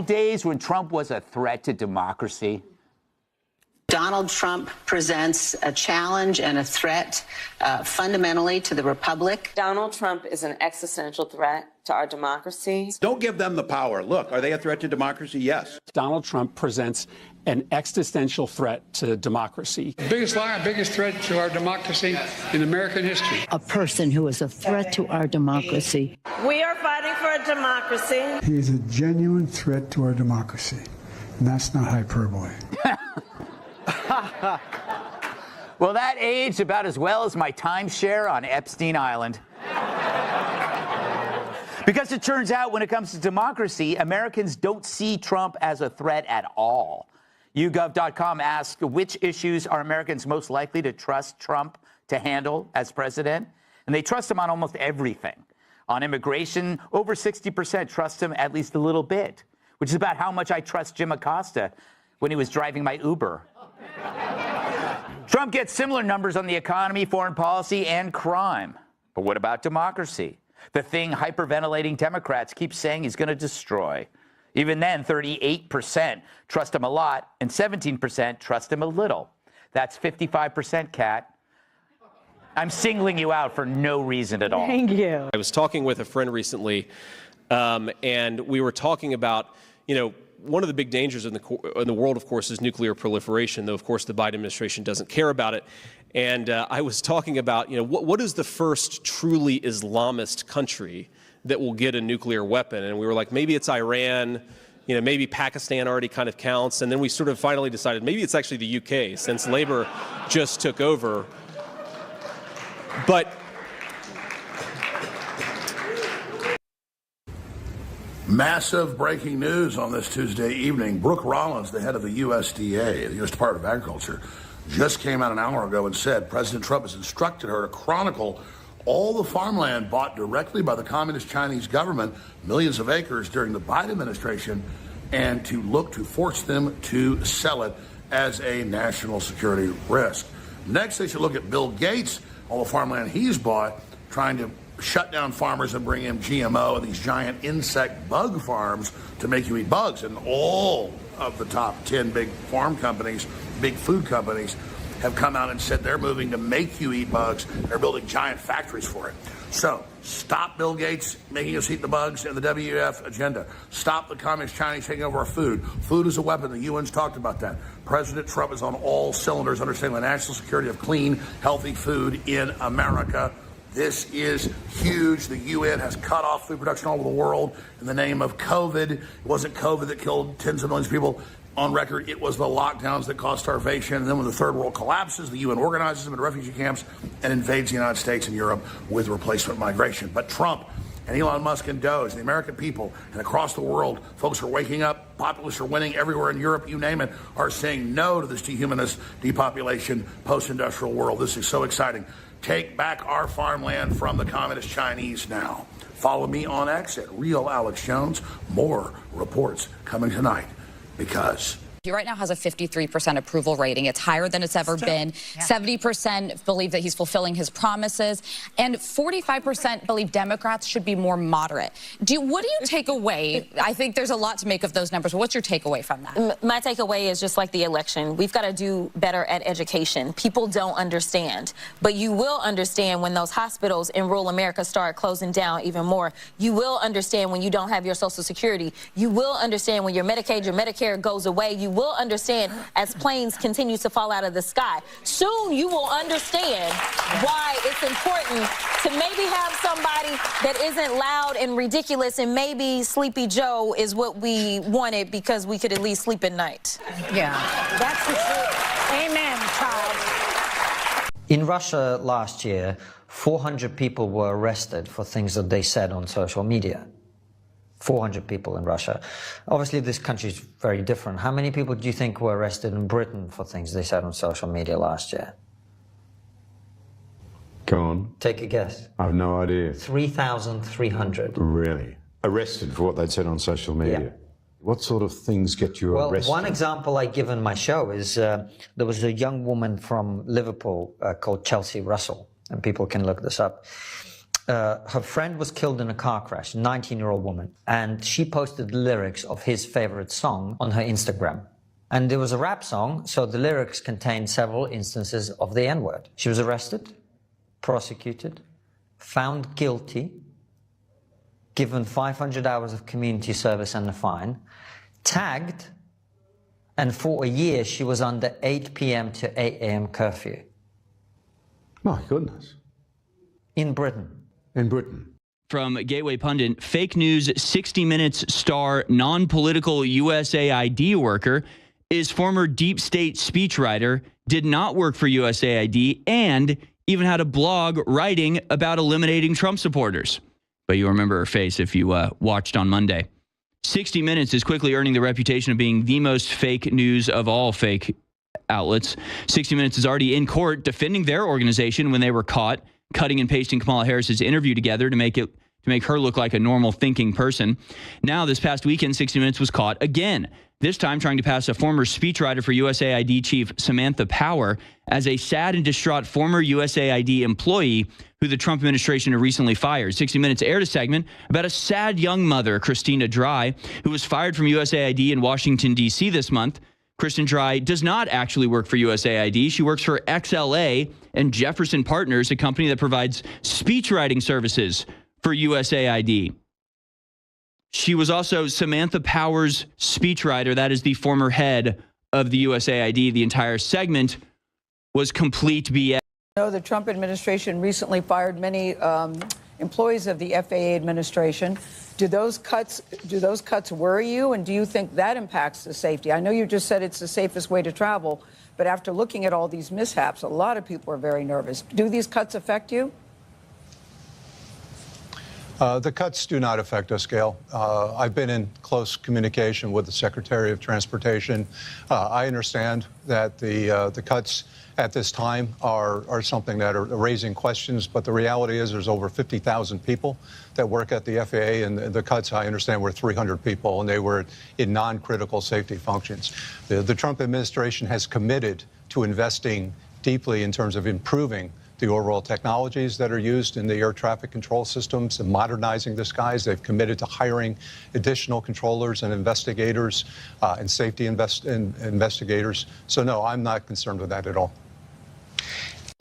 old days when Trump was a threat to democracy? Donald Trump presents a challenge and a threat fundamentally to the republic. Donald Trump is an existential threat to our democracy. Don't give them the power. Look, are they a threat to democracy? Yes. Donald Trump presents an existential threat to democracy. Biggest liar, biggest threat to our democracy in American history. A person who is a threat to our democracy. We are fighting for a democracy. He is a genuine threat to our democracy, and that's not hyperbole. Well, that aged about as well as my timeshare on Epstein Island. Because it turns out when it comes to democracy, Americans don't see Trump as a threat at all. YouGov.com asked which issues are Americans most likely to trust Trump to handle as president, and they trust him on almost everything. On immigration, over 60% trust him at least a little bit, which is about how much I trust Jim Acosta when he was driving my Uber. Trump gets similar numbers on the economy, foreign policy, and crime. But what about democracy? The thing hyperventilating Democrats keep saying he's going to destroy. Even then, 38% trust him a lot, and 17% trust him a little. That's 55%, Kat. I'm singling you out for no reason at all. Thank you. I was talking with a friend recently, and we were talking about, one of the big dangers in the world, of course, is nuclear proliferation, though, of course, the Biden administration doesn't care about it. And I was talking about, what is the first truly Islamist country that will get a nuclear weapon? And we were like, maybe it's Iran, maybe Pakistan already kind of counts. And then we sort of finally decided maybe it's actually the UK, since Labour just took over. But massive breaking news on this Tuesday evening. Brooke Rollins, the head of the USDA, the U.S. Department of Agriculture, just came out an hour ago and said President Trump has instructed her to chronicle all the farmland bought directly by the Communist Chinese government, millions of acres during the Biden administration, and to look to force them to sell it as a national security risk. Next, they should look at Bill Gates, all the farmland he's bought, trying to shut down farmers and bring in GMO and these giant insect bug farms to make you eat bugs. And all of the top 10 big farm companies, big food companies, have come out and said they're moving to make you eat bugs. They're building giant factories for it. So stop Bill Gates making us eat the bugs and the WEF agenda. Stop the Communist Chinese taking over our food. Food is a weapon. The UN's talked about that. President Trump is on all cylinders, understanding the national security of clean, healthy food in America. This is huge. The UN has cut off food production all over the world in the name of COVID. It wasn't COVID that killed tens of millions of people. On record, it was the lockdowns that caused starvation. And then when the third world collapses, the UN organizes them into refugee camps and invades the United States and Europe with replacement migration. But Trump and Elon Musk and Doge, the American people, and across the world, folks are waking up, populists are winning everywhere in Europe, you name it, are saying no to this dehumanist, depopulation, post-industrial world. This is so exciting. Take back our farmland from the Communist Chinese now. Follow me on X at Real Alex Jones. More reports coming tonight because he right now has a 53% approval rating. It's higher than it's ever been. 70% believe that he's fulfilling his promises, and 45% believe Democrats should be more moderate. What do you take away? I think there's a lot to make of those numbers, but what's your takeaway from that? My takeaway is just like the election. We've got to do better at education. People don't understand, but you will understand when those hospitals in rural America start closing down even more. You will understand when you don't have your Social Security. You will understand when your Medicaid, your Medicare goes away. You will understand as planes continue to fall out of the sky. Soon you will understand why it's important to maybe have somebody that isn't loud and ridiculous, and maybe Sleepy Joe is what we wanted because we could at least sleep at night. Yeah, that's the truth. Amen, child. In Russia last year, 400 people were arrested for things that they said on social media. 400 people in Russia. Obviously, this country is very different. How many people do you think were arrested in Britain for things they said on social media last year? Go on. Take a guess. I have no idea. 3,300. Really? Arrested for what they'd said on social media? Yeah. What sort of things get you arrested? Well, one example I give in my show is there was a young woman from Liverpool called Chelsea Russell, and people can look this up. her friend was killed in a car crash, a 19-year-old woman, and she posted the lyrics of his favorite song on her Instagram. And it was a rap song, so the lyrics contained several instances of the N-word. She was arrested, prosecuted, found guilty, given 500 hours of community service and a fine, tagged, and for a year she was under 8 p.m. to 8 a.m. curfew. My goodness. In Britain. In Britain. From Gateway Pundit, fake news 60 Minutes star non-political USAID worker is former deep state speechwriter, did not work for USAID, and even had a blog writing about eliminating Trump supporters. But you remember her face if you watched on Monday. 60 Minutes is quickly earning the reputation of being the most fake news of all fake outlets. 60 Minutes is already in court defending their organization when they were caught cutting and pasting Kamala Harris's interview together to make her look like a normal thinking person. Now, this past weekend, 60 Minutes was caught again, this time trying to pass a former speechwriter for USAID chief Samantha Power as a sad and distraught former USAID employee who the Trump administration had recently fired. 60 Minutes aired a segment about a sad young mother, Christina Dry, who was fired from USAID in Washington, D.C. this month. Kristen Dry does not actually work for USAID. She works for XLA and Jefferson Partners, a company that provides speechwriting services for USAID. She was also Samantha Power's speechwriter. That is the former head of the USAID. The entire segment was complete BS. The Trump administration recently fired many employees of the FAA administration. Do those cuts worry you, and do you think that impacts the safety? I know you just said it's the safest way to travel, but after looking at all these mishaps, a lot of people are very nervous. Do these cuts affect you? The cuts do not affect us, Gail. I've been in close communication with the Secretary of Transportation. I understand that the cuts at this time are something that are raising questions, but the reality is there's over 50,000 people that work at the FAA, and the cuts, I understand, were 300 people, and they were in non-critical safety functions. The Trump administration has committed to investing deeply in terms of improving the overall technologies that are used in the air traffic control systems and modernizing the skies. They've committed to hiring additional controllers and investigators and safety investigators. So, no, I'm not concerned with that at all.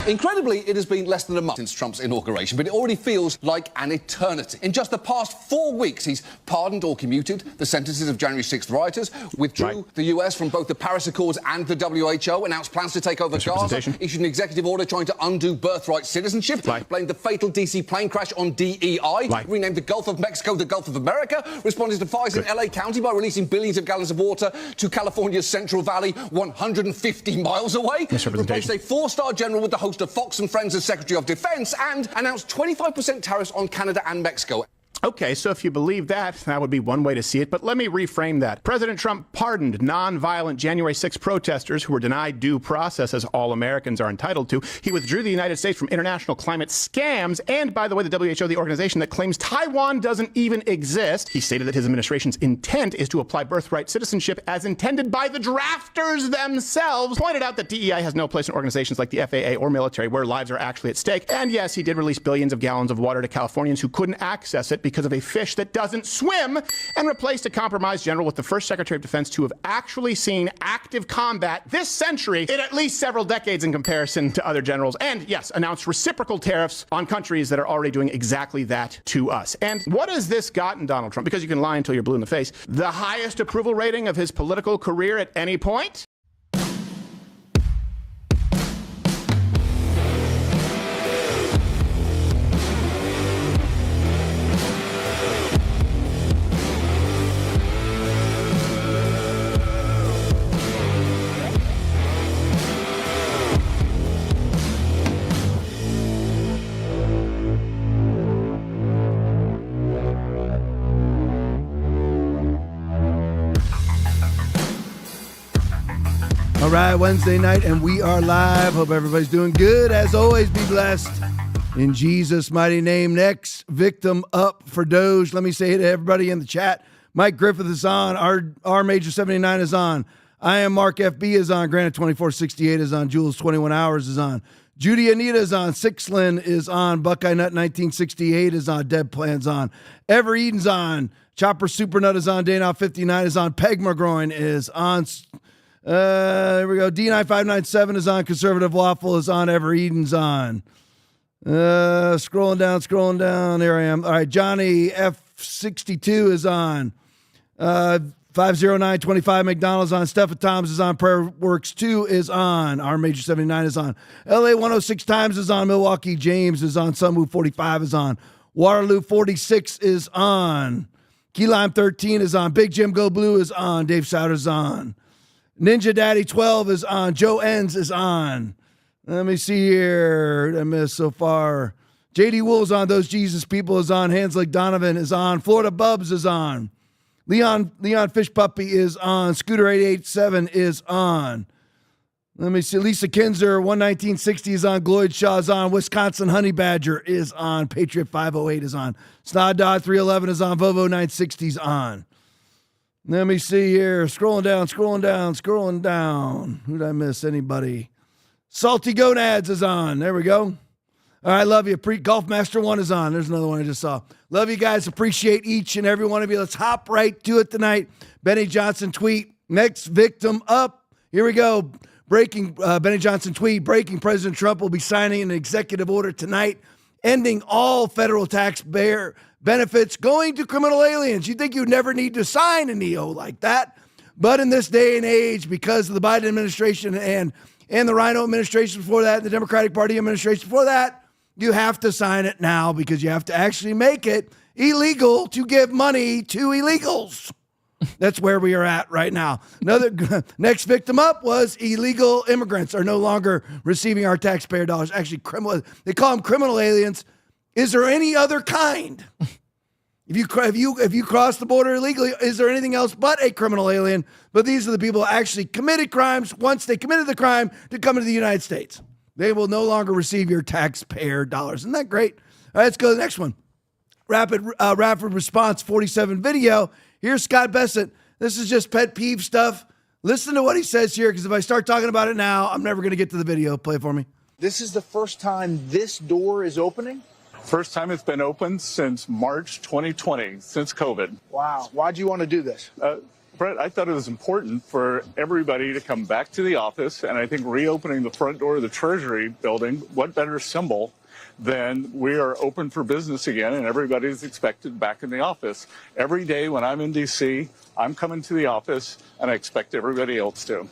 Incredibly, it has been less than a month since Trump's inauguration, but it already feels like an eternity. In just the past 4 weeks, he's pardoned or commuted the sentences of January 6th rioters, withdrew the US from both the Paris Accords and the WHO, announced plans to take over Gaza, issued an executive order trying to undo birthright citizenship, blamed the fatal DC plane crash on DEI, renamed the Gulf of Mexico the Gulf of America, responded to fires in LA County by releasing billions of gallons of water to California's Central Valley, 150 miles away, replaced a 4-star general with the host of Fox and Friends as Secretary of Defense, and announced 25% tariffs on Canada and Mexico. Okay, so if you believe that, that would be one way to see it, but let me reframe that. President Trump pardoned nonviolent January 6 protesters who were denied due process, as all Americans are entitled to. He withdrew the United States from international climate scams, and by the way, the WHO, the organization that claims Taiwan doesn't even exist. He stated that his administration's intent is to apply birthright citizenship as intended by the drafters themselves. Pointed out that DEI has no place in organizations like the FAA or military where lives are actually at stake. And yes, he did release billions of gallons of water to Californians who couldn't access it because of a fish that doesn't swim, and replaced a compromised general with the first Secretary of Defense to have actually seen active combat this century in at least several decades in comparison to other generals, and yes, announced reciprocal tariffs on countries that are already doing exactly that to us. And what has this gotten Donald Trump? Because you can lie until you're blue in the face. The highest approval rating of his political career at any point? All right, Wednesday night, and we are live. Hope everybody's doing good. As always, be blessed. In Jesus' mighty name. Next victim up for Doge. Let me say to everybody in the chat. Mike Griffith is on. R Major 79 is on. I am Mark FB is on. Granted 2468 is on. Jules 21 Hours is on. Judy Anita is on. Sixlin is on. Buckeye Nut 1968 is on. Deb Plan's on. Ever Eden's on. Chopper Supernut is on. Dana 59 is on. Peg McGroin is on. There we go. D9597 is on. Conservative Waffle is on. Ever Eden's on. Scrolling down. There I am. All right. Johnny F62 is on. 50925 McDonald's on. Stephen Thomas is on. Prayer Works 2 is on. Our Major 79 is on. LA 106 Times is on. Milwaukee James is on. Sunwoo 45 is on. Waterloo 46 is on. Key Lime 13 is on. Big Jim Go Blue is on. Dave Souter is on. Ninja Daddy 12 is on. Joe Enns is on. Let me see here. What I missed so far. JD Wool's on. Those Jesus People is on. Hands Like Donovan is on. Florida Bubs is on. Leon Fish Puppy is on. Scooter 887 is on. Let me see. Lisa Kinzer 11960 is on. Gloyd Shaw is on. Wisconsin Honey Badger is on. Patriot 508 is on. Snod Dodd 311 is on. Vovo 960 is on. Let me see here. Scrolling down. Who did I miss? Anybody? Salty Gonads is on. There we go. All right, love you. Golf Master 1 is on. There's another one I just saw. Love you guys. Appreciate each and every one of you. Let's hop right to it tonight. Benny Johnson tweet. Next victim up. Here we go. Breaking Benny Johnson tweet. Breaking President Trump will be signing an executive order tonight, ending all federal taxpayer benefits going to criminal aliens. You'd think you'd never need to sign an EO like that. But in this day and age, because of the Biden administration and the Rhino administration before that, and the Democratic Party administration before that, you have to sign it now because you have to actually make it illegal to give money to illegals. That's where we are at right now. Another next victim up was illegal immigrants are no longer receiving our taxpayer dollars. Actually, they call them criminal aliens. Is there any other kind? If you cross the border illegally, is there anything else but a criminal alien? But these are the people who actually committed crimes once they committed the crime to come into the United States. They will no longer receive your taxpayer dollars. Isn't that great? All right, let's go to the next one. Rapid response 47 video. Here's Scott Bessent. This is just pet peeve stuff. Listen to what he says here, because if I start talking about it now, I'm never going to get to the video. Play it for me. This is the first time this door is opening? First time it's been open since March 2020, since COVID. Wow. Why'd you want to do this? Brett, I thought it was important for everybody to come back to the office, and I think reopening the front door of the Treasury building, what better symbol than we are open for business again and everybody's expected back in the office. Every day when I'm in D.C., I'm coming to the office, and I expect everybody else to.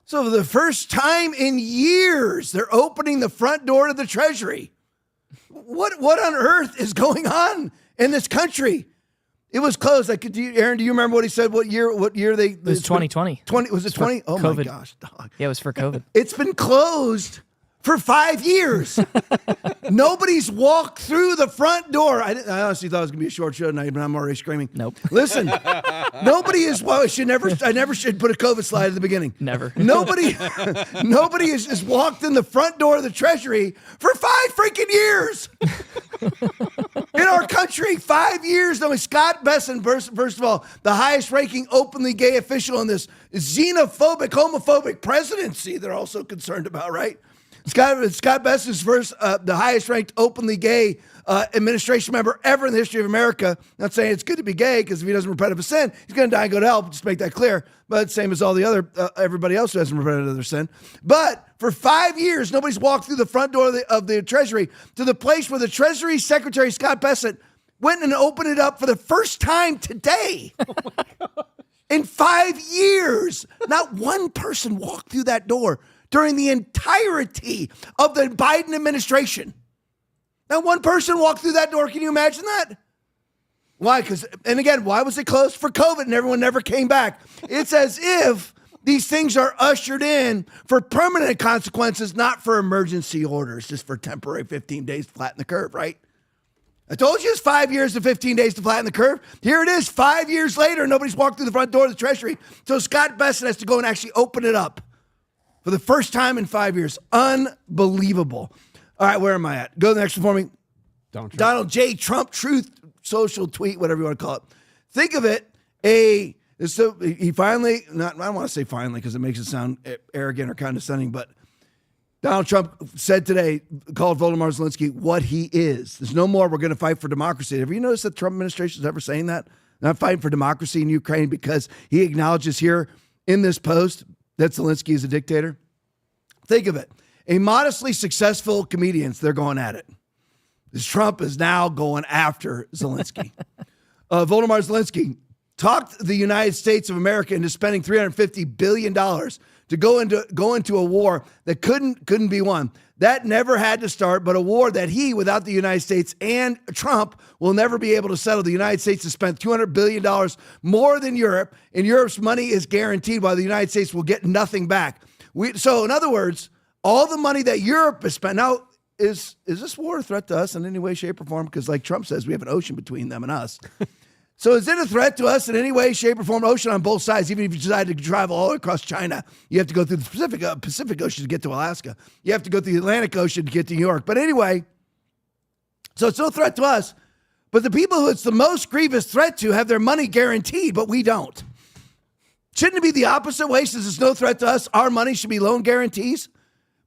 So for the first time in years, they're opening the front door to the Treasury. What on earth is going on in this country? It was closed. Aaron, do you remember what he said? What year they? It was 2020. 20 was it 20? Oh COVID. My gosh, dog. Yeah, it was for COVID. It's been closed for 5 years. Nobody's walked through the front door. I honestly thought it was going to be a short show tonight, but I'm already screaming. Nope. Listen, nobody is. Well, I never should put a COVID slide at the beginning. Never. Nobody has walked in the front door of the Treasury for 5 freaking years. In our country, 5 years. I mean, Scott Bessent, first of all, the highest ranking openly gay official in this xenophobic, homophobic presidency they're also concerned about, right? Scott Bessent's the highest ranked openly gay administration member ever in the history of America. Not saying it's good to be gay, because if he doesn't repent of a sin, he's going to die and go to hell. Just make that clear. But same as all the other, everybody else who hasn't repented of their sin. But for 5 years, nobody's walked through the front door of the Treasury to the place where the Treasury Secretary, Scott Bessent, went and opened it up for the first time today. Oh my God. In 5 years, not one person walked through that door during the entirety of the Biden administration. Not one person walked through that door. Can you imagine that? Why? And again, why was it closed? For COVID, and everyone never came back. It's as if these things are ushered in for permanent consequences, not for emergency orders, just for temporary 15 days to flatten the curve, right? I told you it's 5 years to 15 days to flatten the curve. Here it is, 5 years later, nobody's walked through the front door of the Treasury. So Scott Bessent has to go and actually open it up for the first time in 5 years. Unbelievable. All right, where am I at? Go to the next one for me. Donald J. Trump Truth Social tweet, whatever you want to call it. Think of it, he finally, I don't want to say finally because it makes it sound arrogant or condescending, but Donald Trump said today, called Volodymyr Zelensky what he is. There's no more we're going to fight for democracy. Have you noticed that the Trump administration is ever saying that? Not fighting for democracy in Ukraine because he acknowledges here in this post that Zelensky is a dictator? Think of it. A modestly successful comedians, they're going at it. This Trump is now going after Zelensky. Volodymyr Zelensky talked the United States of America into spending $350 billion to go into a war that couldn't be won. That never had to start, but a war that he, without the United States and Trump, will never be able to settle. The United States has spent $200 billion more than Europe, and Europe's money is guaranteed while the United States will get nothing back. So in other words, all the money that Europe has spent. Now, is this war a threat to us in any way, shape, or form? Because like Trump says, we have an ocean between them and us. So is it a threat to us in any way, shape, or form? Ocean on both sides. Even if you decide to travel all across China, you have to go through the Pacific Ocean to get to Alaska. You have to go through the Atlantic Ocean to get to New York. But anyway, so it's no threat to us. But the people who it's the most grievous threat to have their money guaranteed, but we don't. Shouldn't it be the opposite way? Since it's no threat to us, our money should be loan guarantees.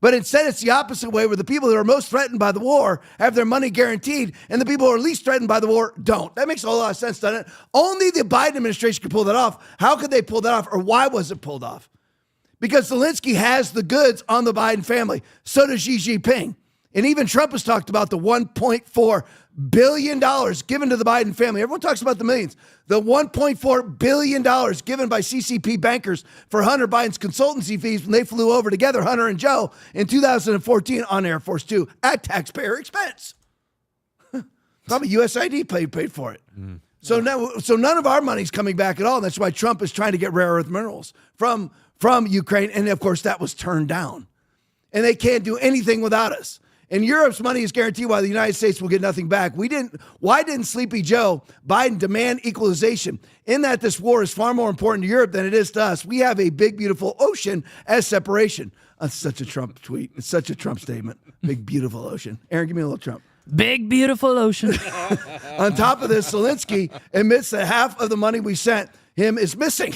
But instead, it's the opposite way, where the people that are most threatened by the war have their money guaranteed, and the people who are least threatened by the war don't. That makes a whole lot of sense, doesn't it? Only the Biden administration could pull that off. How could they pull that off, or why was it pulled off? Because Zelensky has the goods on the Biden family. So does Xi Jinping. And even Trump has talked about the $1.4 billion given to the Biden family. Everyone talks about the millions. The $1.4 billion given by CCP bankers for Hunter Biden's consultancy fees when they flew over together, Hunter and Joe, in 2014 on Air Force Two at taxpayer expense. Probably USAID paid for it. Mm. So none of our money's coming back at all. That's why Trump is trying to get rare earth minerals from Ukraine. And of course, that was turned down. And they can't do anything without us. And Europe's money is guaranteed while the United States will get nothing back. Why didn't Sleepy Joe Biden demand equalization? In that this war is far more important to Europe than it is to us. We have a big, beautiful ocean as separation. That's such a Trump tweet. It's such a Trump statement. Big, beautiful ocean. Aaron, give me a little Trump. Big, beautiful ocean. On top of this, Zelensky admits that half of the money we sent him is missing.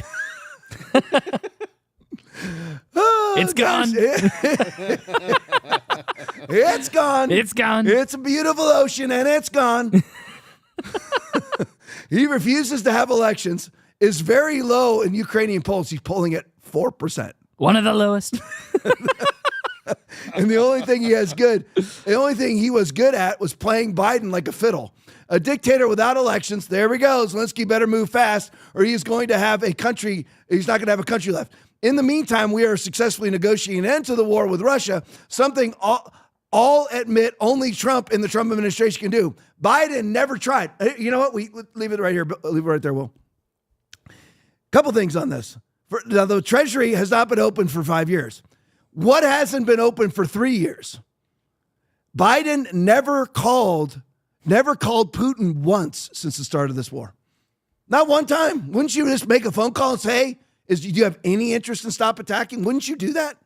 It's gone. It's gone. It's gone. It's a beautiful ocean, and it's gone. He refuses to have elections, is very low in Ukrainian polls. He's polling at 4%. One of the lowest. And the only thing he was good at was playing Biden like a fiddle. A dictator without elections. There we go. Zelensky better move fast, or he's going to have a country. He's not going to have a country left. In the meantime, we are successfully negotiating an end to the war with Russia, something all admit only Trump and the Trump administration can do. Biden never tried. You know what? We leave it right here. Leave it right there, Will. Couple things on this. Now, the Treasury has not been open for 5 years. What hasn't been open for 3 years? Biden never called Putin once since the start of this war. Not one time. Wouldn't you just make a phone call and say, do you have any interest in stop attacking? Wouldn't you do that?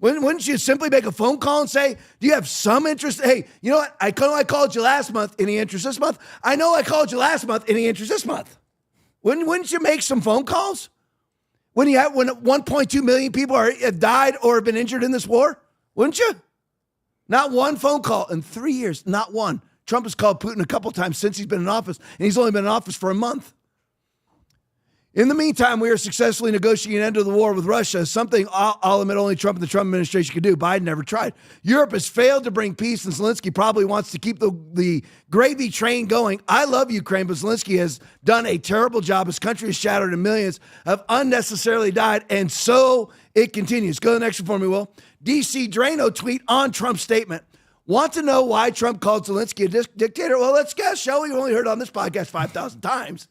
Wouldn't you simply make a phone call and say, do you have some interest? Hey, you know what? I know I called you last month. Any interest this month? I know I called you last month. Any interest this month? Wouldn't you make some phone calls? When 1.2 million people have died or have been injured in this war? Wouldn't you? Not one phone call in 3 years. Not one. Trump has called Putin a couple times since he's been in office, and he's only been in office for a month. In the meantime, we are successfully negotiating an end to the war with Russia, something I'll admit only Trump and the Trump administration could do. Biden never tried. Europe has failed to bring peace, and Zelensky probably wants to keep the gravy train going. I love Ukraine, but Zelensky has done a terrible job. His country is shattered and millions have unnecessarily died, and so it continues. Go to the next one for me, Will. DC Drano tweet on Trump's statement. Want to know why Trump called Zelensky a dictator? Well, let's guess, shall we? We've only heard on this podcast 5,000 times.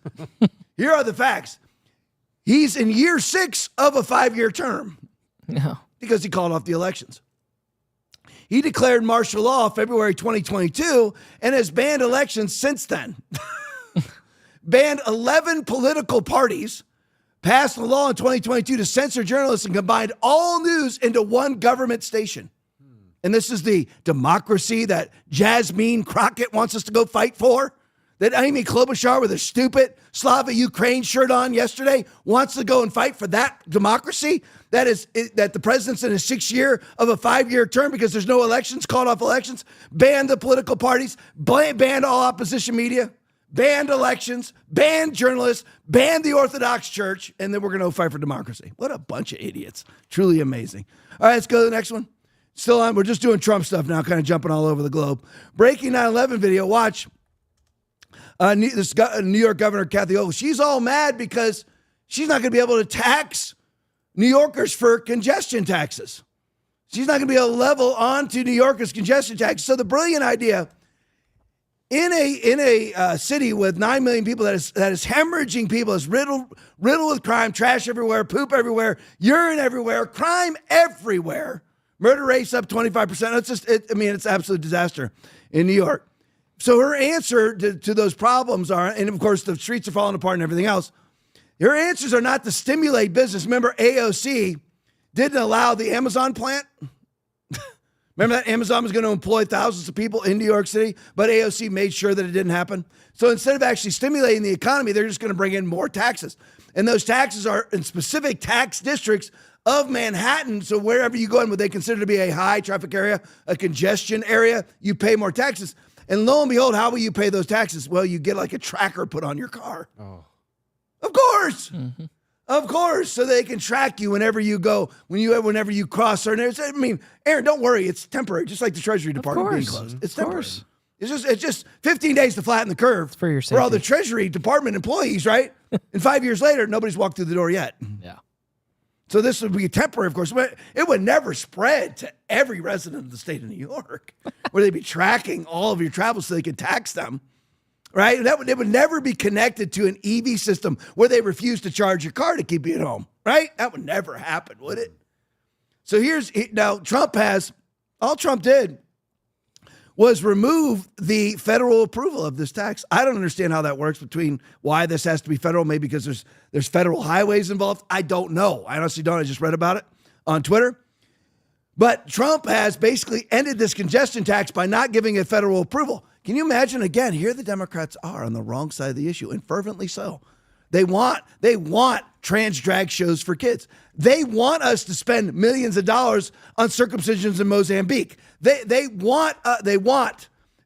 Here are the facts. He's in year 6 of a 5-year term. No. Because he called off the elections. He declared martial law February 2022 and has banned elections since then. Banned 11 political parties, passed a law in 2022 to censor journalists and combined all news into one government station. And this is the democracy that Jasmine Crockett wants us to go fight for. that Amy Klobuchar with a stupid Slava Ukraine shirt on yesterday wants to go and fight for that democracy that the president's in his 6th year of a 5-year term because there's no elections, called off elections, banned the political parties, banned all opposition media, banned elections, banned journalists, banned the Orthodox Church, and then we're going to fight for democracy. What a bunch of idiots. Truly amazing. All right, let's go to the next one. Still on. We're just doing Trump stuff now, kind of jumping all over the globe. Breaking 9/11 video. Watch. New York Governor Kathy Hochul. She's all mad because she's not going to be able to tax New Yorkers for congestion taxes. She's not going to be able to level onto New Yorkers' congestion taxes. So the brilliant idea, in a city with 9 million people that is hemorrhaging people, is riddled with crime, trash everywhere, poop everywhere, urine everywhere, crime everywhere, murder rates up 25%. It's absolute disaster in New York. So her answer to those problems are, and of course the streets are falling apart and everything else, her answers are not to stimulate business. Remember, AOC didn't allow the Amazon plant. Remember that Amazon was going to employ thousands of people in New York City, but AOC made sure that it didn't happen. So instead of actually stimulating the economy, they're just going to bring in more taxes. And those taxes are in specific tax districts of Manhattan. So wherever you go in what they consider to be a high traffic area, a congestion area, you pay more taxes. And lo and behold, how will you pay those taxes? Well, you get like a tracker put on your car. Oh. Of course. Mm-hmm. Of course. So they can track you whenever you go, whenever you cross certain areas. I mean, Aaron, don't worry. It's temporary, just like the Treasury Department being closed. It's temporary. It's just 15 days to flatten the curve for your safety. For all the Treasury Department employees, right? And 5 years later, nobody's walked through the door yet. Yeah. So this would be temporary, of course, but it would never spread to every resident of the state of New York, where they'd be tracking all of your travels so they could tax them, right? It would never be connected to an EV system where they refuse to charge your car to keep you at home, right? That would never happen, would it? So now all Trump did was remove the federal approval of this tax. I don't understand how that works why this has to be federal, maybe because there's federal highways involved. I don't know. I honestly don't. I just read about it on Twitter. But Trump has basically ended this congestion tax by not giving it federal approval. Can you imagine, again, here the Democrats are on the wrong side of the issue, and fervently so. They want trans drag shows for kids. They want us to spend millions of dollars on circumcisions in Mozambique. They want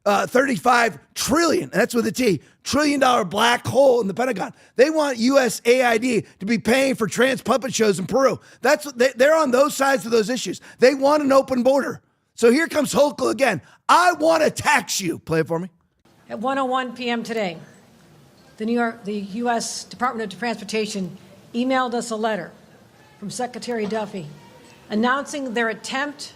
35 trillion, and that's with a T, $1 trillion black hole in the Pentagon. They want USAID to be paying for trans puppet shows in Peru. They're on those sides of those issues. They want an open border. So here comes Hochul again. I want to tax you. Play it for me. At 1:01 p.m. today, the U.S. Department of Transportation emailed us a letter from Secretary Duffy announcing their attempt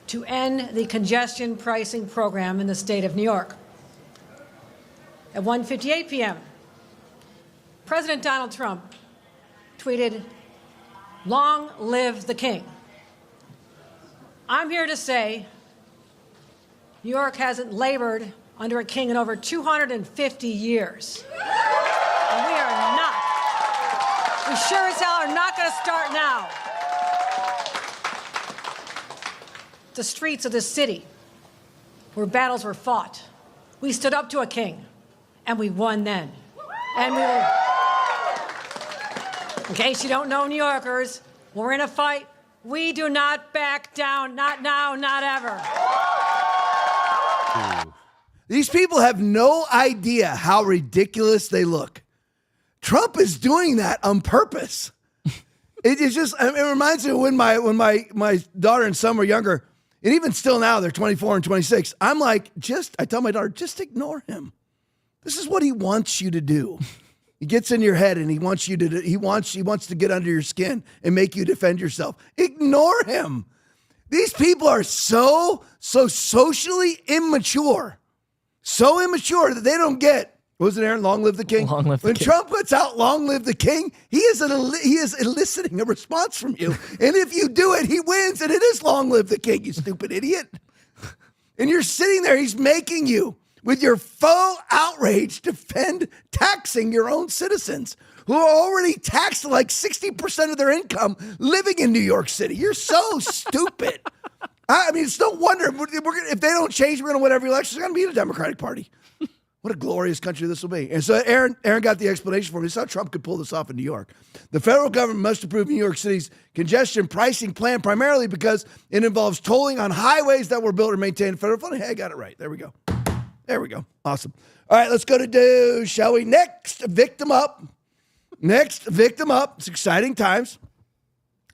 to end the congestion pricing program in the state of New York. At 1:58 p.m., President Donald Trump tweeted, "Long live the king." I'm here to say New York hasn't labored under a king in over 250 years. And we sure as hell are not going to start now. The streets of this city where battles were fought, we stood up to a king, and we won then. And we will, in case you don't know, New Yorkers, we're in a fight. We do not back down, not now, not ever. These people have no idea how ridiculous they look. Trump is doing that on purpose. It reminds me of when my daughter and son were younger, and even still now, they're 24 and 26. I'm like, I tell my daughter, just ignore him. This is what he wants you to do. He gets in your head and he wants to get under your skin and make you defend yourself. Ignore him. These people are so socially immature. So immature that they don't get, what was it, Aaron? Long live the king? Long live the king. When Trump puts out long live the king, he is eliciting a response from you. And if you do it, he wins. And it is long live the king, you stupid idiot. And you're sitting there, he's making you, with your faux outrage, defend taxing your own citizens who are already taxed like 60% of their income living in New York City. You're so stupid. I mean, it's no wonder if they don't change, we're going to win every election. It's going to be the Democratic Party. What a glorious country this will be. And so Aaron got the explanation for me. This is how Trump could pull this off in New York. The federal government must approve New York City's congestion pricing plan primarily because it involves tolling on highways that were built or maintained federal funding. Hey, I got it right. There we go. There we go. Awesome. All right, let's go to Doge, shall we? Next victim up. It's exciting times.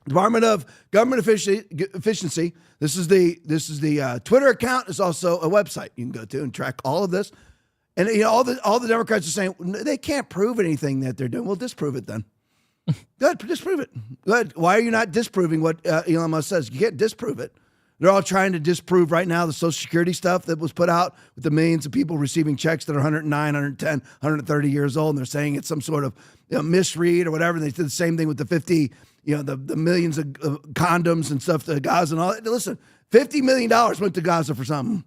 Department of Government Efficiency. This is the Twitter account. It's also a website you can go to and track all of this. And all the Democrats are saying they can't prove anything that they're doing. Well, disprove it then. Go ahead, disprove it. Go ahead. Why are you not disproving what Elon Musk says? You can't disprove it. They're all trying to disprove right now the Social Security stuff that was put out with the millions of people receiving checks that are 109, 110, 130 years old, and they're saying it's some sort of misread or whatever. And they did the same thing with the 50, the millions of condoms and stuff to Gaza and all that. Listen, $50 million went to Gaza for something.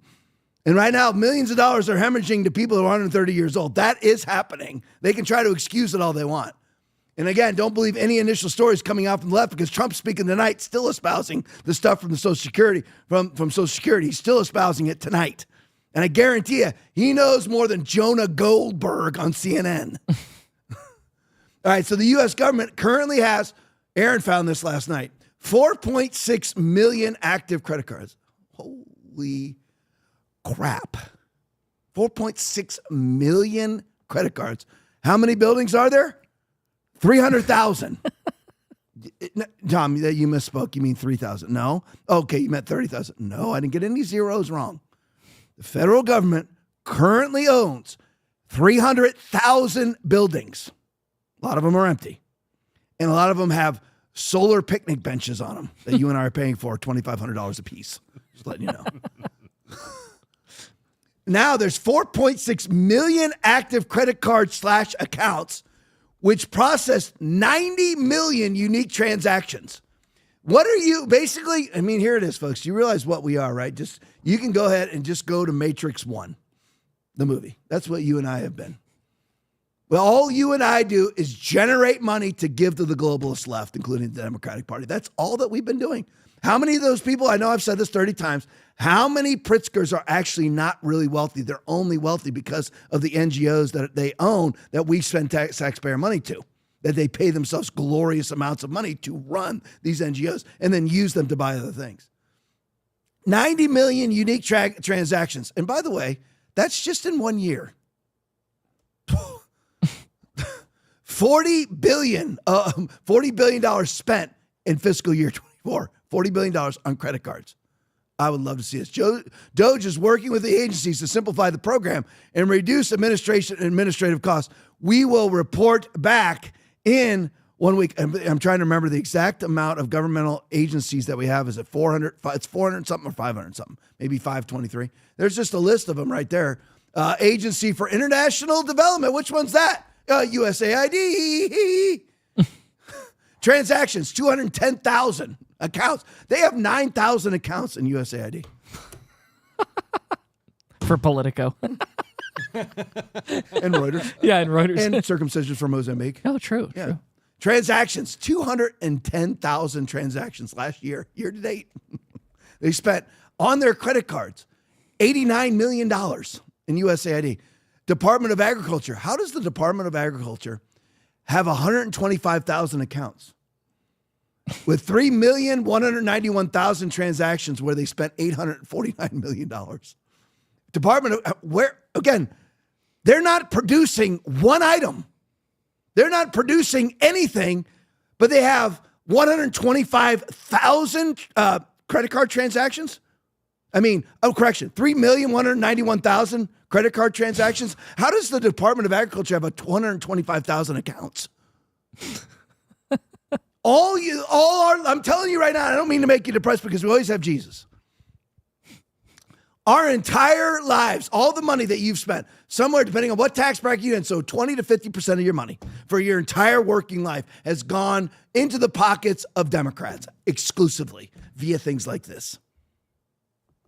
And right now, millions of dollars are hemorrhaging to people who are 130 years old. That is happening. They can try to excuse it all they want. And again, don't believe any initial stories coming out from the left because Trump's speaking tonight, still espousing the stuff from the Social Security, from Social Security. He's still espousing it tonight. And I guarantee you, he knows more than Jonah Goldberg on CNN. All right, so the U.S. government currently has, Aaron found this last night, 4.6 million active credit cards. Holy crap. 4.6 million credit cards. How many buildings are there? 300,000. Tom, you misspoke. You mean 3,000. No. Okay, you meant 30,000. No, I didn't get any zeros wrong. The federal government currently owns 300,000 buildings. A lot of them are empty. And a lot of them have solar picnic benches on them that you and I are paying for $2,500 a piece. Just letting you know. Now there's 4.6 million active credit card / accounts, which processed 90 million unique transactions. What are you basically? I mean, here it is, folks. You realize what we are, right? You can go ahead and just go to Matrix 1, the movie. That's what you and I have been. Well, all you and I do is generate money to give to the globalist left, including the Democratic Party. That's all that we've been doing. How many of those people, I know I've said this 30 times, how many Pritzkers are actually not really wealthy? They're only wealthy because of the NGOs that they own that we spend taxpayer money to, that they pay themselves glorious amounts of money to run these NGOs and then use them to buy other things. 90 million unique transactions. And by the way, that's just in 1 year. $40 billion spent in fiscal year 24. $40 billion on credit cards. I would love to see this. Doge is working with the agencies to simplify the program and reduce administrative costs. We will report back in 1 week. I'm trying to remember the exact amount of governmental agencies that we have. Is it 400? It's 400 something or 500 something, maybe 523. There's just a list of them right there. Agency for International Development. Which one's that? USAID. Transactions, 210,000 accounts. They have 9,000 accounts in USAID. For Politico. And Reuters. Yeah, and Reuters. And circumcisions for Mozambique. Oh, true. Yeah. True. Transactions, 210,000 transactions last year to date. They spent on their credit cards $89 million in USAID. Department of Agriculture. How does the Department of Agriculture have 125,000 accounts with 3,191,000 transactions where they spent $849 million? Department of, where, again, they're not producing one item. They're not producing anything, but they have 125,000 credit card transactions. 3,191,000 credit card transactions. How does the Department of Agriculture have 125,000 accounts? I'm telling you right now, I don't mean to make you depressed because we always have Jesus. Our entire lives, all the money that you've spent, somewhere depending on what tax bracket you're in, so 20 to 50% of your money for your entire working life has gone into the pockets of Democrats exclusively via things like this.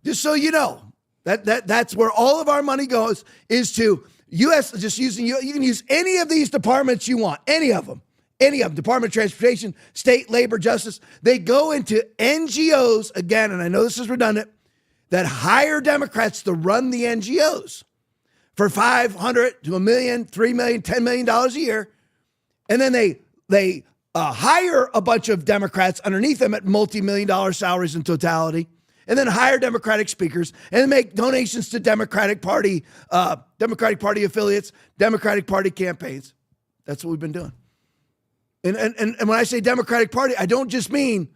Just so you know, that's where all of our money goes, is to U.S. just using, you can use any of these departments you want, any of them, Department of Transportation, State, Labor, Justice. They go into NGOs, again, and I know this is redundant, that hire Democrats to run the NGOs. for $500 to $1 million, $3 million, $10 million a year. And then they hire a bunch of Democrats underneath them at multi-million-dollar salaries in totality, and then hire Democratic speakers, and then make donations to Democratic Party affiliates, Democratic Party campaigns. That's what we've been doing. And when I say Democratic Party, I don't just mean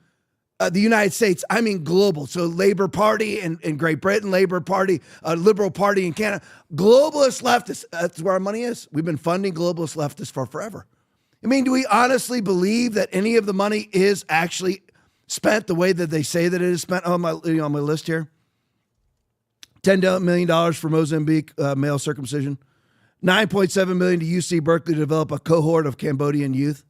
the United States. I mean global. So Labor Party in Great Britain, Labor Party, Liberal Party in Canada. Globalist leftists, that's where our money is. We've been funding globalist leftists for forever. I mean, do we honestly believe that any of the money is actually spent the way that they say that it is spent? On my list here, $10 million for Mozambique male circumcision, $9.7 million to UC Berkeley to develop a cohort of Cambodian youth,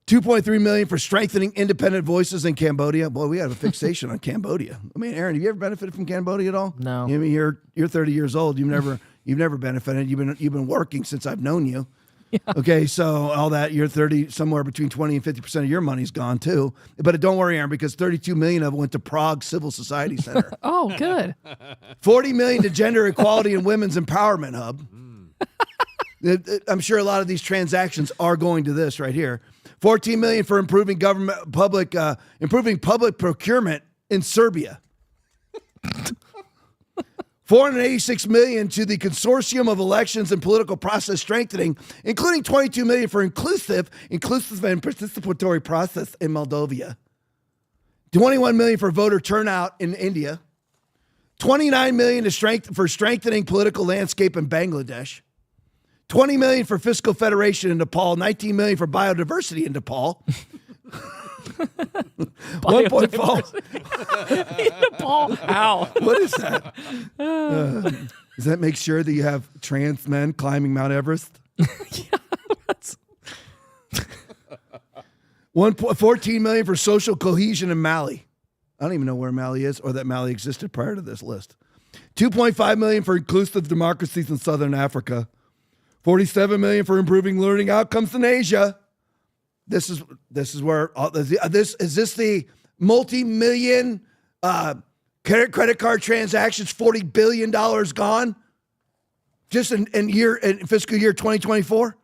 $2.3 million for strengthening independent voices in Cambodia. Boy, we have a fixation on Cambodia. I mean, Aaron, have you ever benefited from Cambodia at all? No. I mean, you're 30 years old. You've never benefited. You've been working since I've known you. Yeah. Okay, so all that, you're 30, somewhere between 20 and 50% of your money's gone too. But don't worry, Aaron, because 32 million of it went to Prague Civil Society Center. Oh, good. 40 million to Gender Equality and Women's Empowerment Hub. I'm sure a lot of these transactions are going to this right here. 14 million for improving public procurement in Serbia. 486 million to the Consortium of Elections and Political Process Strengthening, including 22 million for inclusive and participatory process in Moldova. 21 million for voter turnout in India. 29 million for strengthening political landscape in Bangladesh. 20 million for fiscal federation in Nepal. 19 million for biodiversity in Nepal. 1.4 Nepal. Ow. What is that? Does that make sure that you have trans men climbing Mount Everest? Yeah, that's... 14 million for social cohesion in Mali. I don't even know where Mali is or that Mali existed prior to this list. 2.5 million for inclusive democracies in Southern Africa. 47 million for improving learning outcomes in Asia. This is where this the multi-million credit card transactions, $40 billion gone just in fiscal year 2024.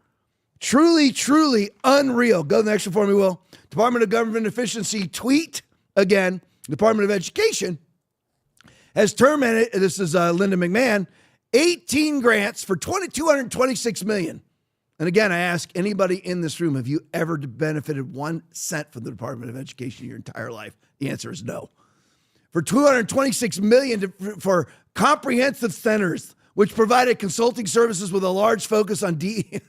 Truly unreal. Go to the next one for me, Will. Department of Government Efficiency tweet again. Department of Education has terminated. This is Linda McMahon. 18 grants for $226 million. And again, I ask anybody in this room, have you ever benefited 1 cent from the Department of Education your entire life? The answer is no. For $226 million for comprehensive centers, which provided consulting services with a large focus on DEI.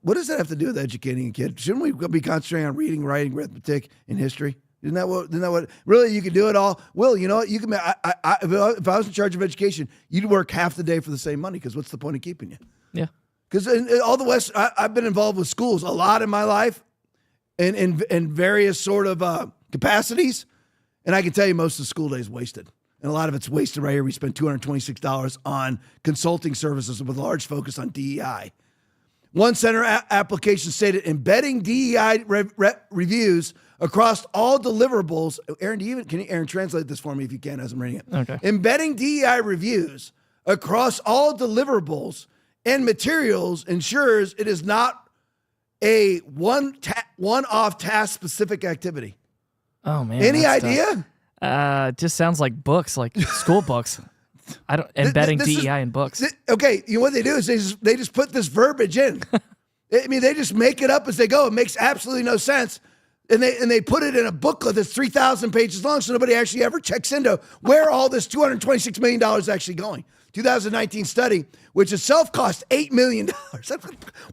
What does that have to do with educating a kid? Shouldn't we be concentrating on reading, writing, arithmetic, and history? Isn't that what? Really, you can do it all. Will, you know what? You can. If I was in charge of education, you'd work half the day for the same money. Because what's the point of keeping you? Yeah. Because in all the West, I've been involved with schools a lot in my life, in various sort of capacities, and I can tell you most of the school day is wasted, and a lot of it's wasted right here. We spent $226 on consulting services with a large focus on DEI. One center application stated embedding DEI reviews across all deliverables. Aaron, can you translate this for me if you can as I'm reading it? Okay. Embedding DEI reviews across all deliverables and materials ensures it is not a one-off task-specific activity. Oh man! Any idea? Just sounds like books, like school books. I don't embedding DEI in books. Okay, you know what they do is they just put this verbiage in. I mean, they just make it up as they go. It makes absolutely no sense. And they put it in a booklet that's 3,000 pages long, so nobody actually ever checks into where all this $226 million is actually going. 2019 study, which itself cost $8 million.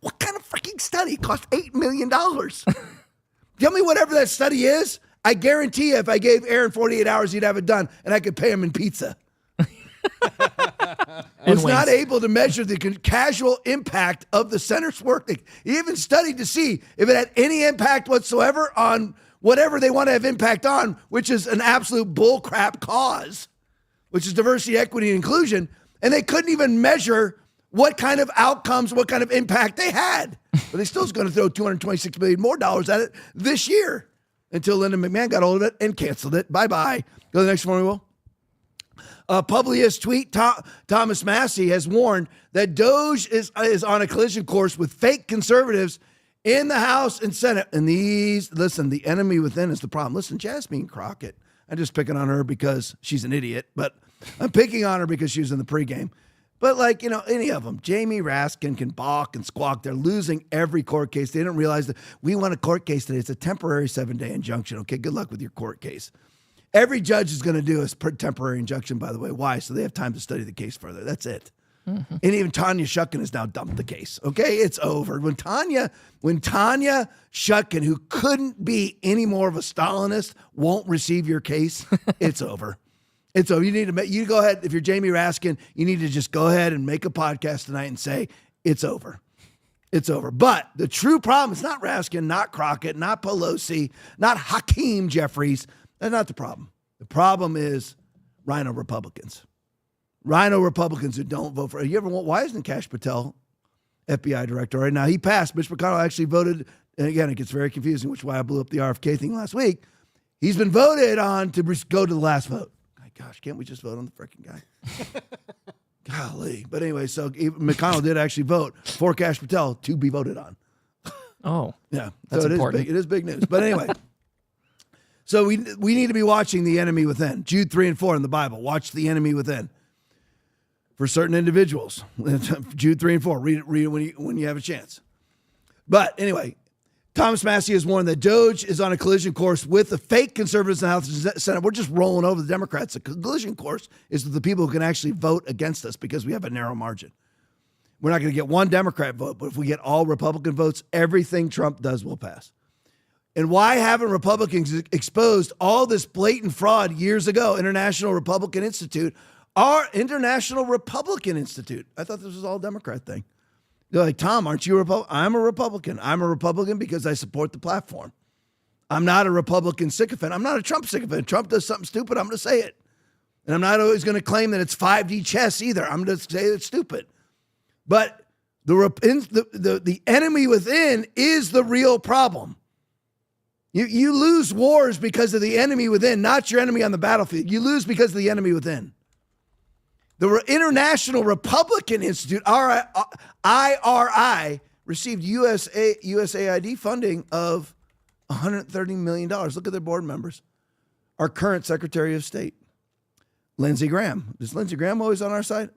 What kind of freaking study cost $8 million? Tell me whatever that study is. I guarantee you if I gave Aaron 48 hours, he'd have it done, and I could pay him in pizza. Was not able to measure the casual impact of the center's work. He even studied to see if it had any impact whatsoever on whatever they want to have impact on, which is an absolute bullcrap cause, which is diversity, equity, and inclusion. And they couldn't even measure what kind of outcomes, what kind of impact they had. But they still was going to throw $226 million more at it this year until Linda McMahon got hold of it and canceled it. Bye-bye. Go to the next one, we will. Publius tweet, Thomas Massey has warned that Doge is on a collision course with fake conservatives in the House and Senate. And the enemy within is the problem. Listen, Jasmine Crockett, I'm just picking on her because she's an idiot, but I'm picking on her because she was in the pregame. But any of them, Jamie Raskin can balk and squawk. They're losing every court case. They didn't realize that we won a court case today. It's a temporary 7-day injunction. Okay, good luck with your court case. Every judge is going to do a temporary injunction, by the way. Why? So they have time to study the case further. That's it. Mm-hmm. And even Tanya Shucken has now dumped the case. Okay, it's over. When Tanya Shucken, who couldn't be any more of a Stalinist, won't receive your case, it's over. It's over. You go ahead. If you're Jamie Raskin, you need to just go ahead and make a podcast tonight and say it's over. It's over. But the true problem is not Raskin, not Crockett, not Pelosi, not Hakeem Jeffries. That's not the problem. The problem is Rhino Republicans. Rhino Republicans who don't vote for. Why isn't Kash Patel FBI director right now? He passed. Mitch McConnell actually voted. And again, it gets very confusing, which is why I blew up the RFK thing last week. He's been voted on to go to the last vote. My gosh, can't we just vote on the freaking guy? Golly. But anyway, so McConnell did actually vote for Kash Patel to be voted on. Oh. Yeah. That's so important. It is big news. But anyway. So we need to be watching the enemy within. Jude 3 and 4 in the Bible. Watch the enemy within. For certain individuals. Jude 3 and 4. Read it when you have a chance. But anyway, Thomas Massey has warned that Doge is on a collision course with the fake conservatives in the House and Senate. We're just rolling over the Democrats. The collision course is with the people who can actually vote against us because we have a narrow margin. We're not going to get one Democrat vote, but if we get all Republican votes, everything Trump does will pass. And why haven't Republicans exposed all this blatant fraud years ago? International Republican Institute. Our International Republican Institute. I thought this was all a Democrat thing. They're like, Tom, aren't you a Republican? I'm a Republican. I'm a Republican because I support the platform. I'm not a Republican sycophant. I'm not a Trump sycophant. Trump does something stupid, I'm going to say it. And I'm not always going to claim that it's 5D chess either. I'm going to say it's stupid. But the enemy within is the real problem. You lose wars because of the enemy within, not your enemy on the battlefield. You lose because of the enemy within. The International Republican Institute, IRI, received USAID funding of $130 million. Look at their board members. Our current Secretary of State, Lindsey Graham. Is Lindsey Graham always on our side?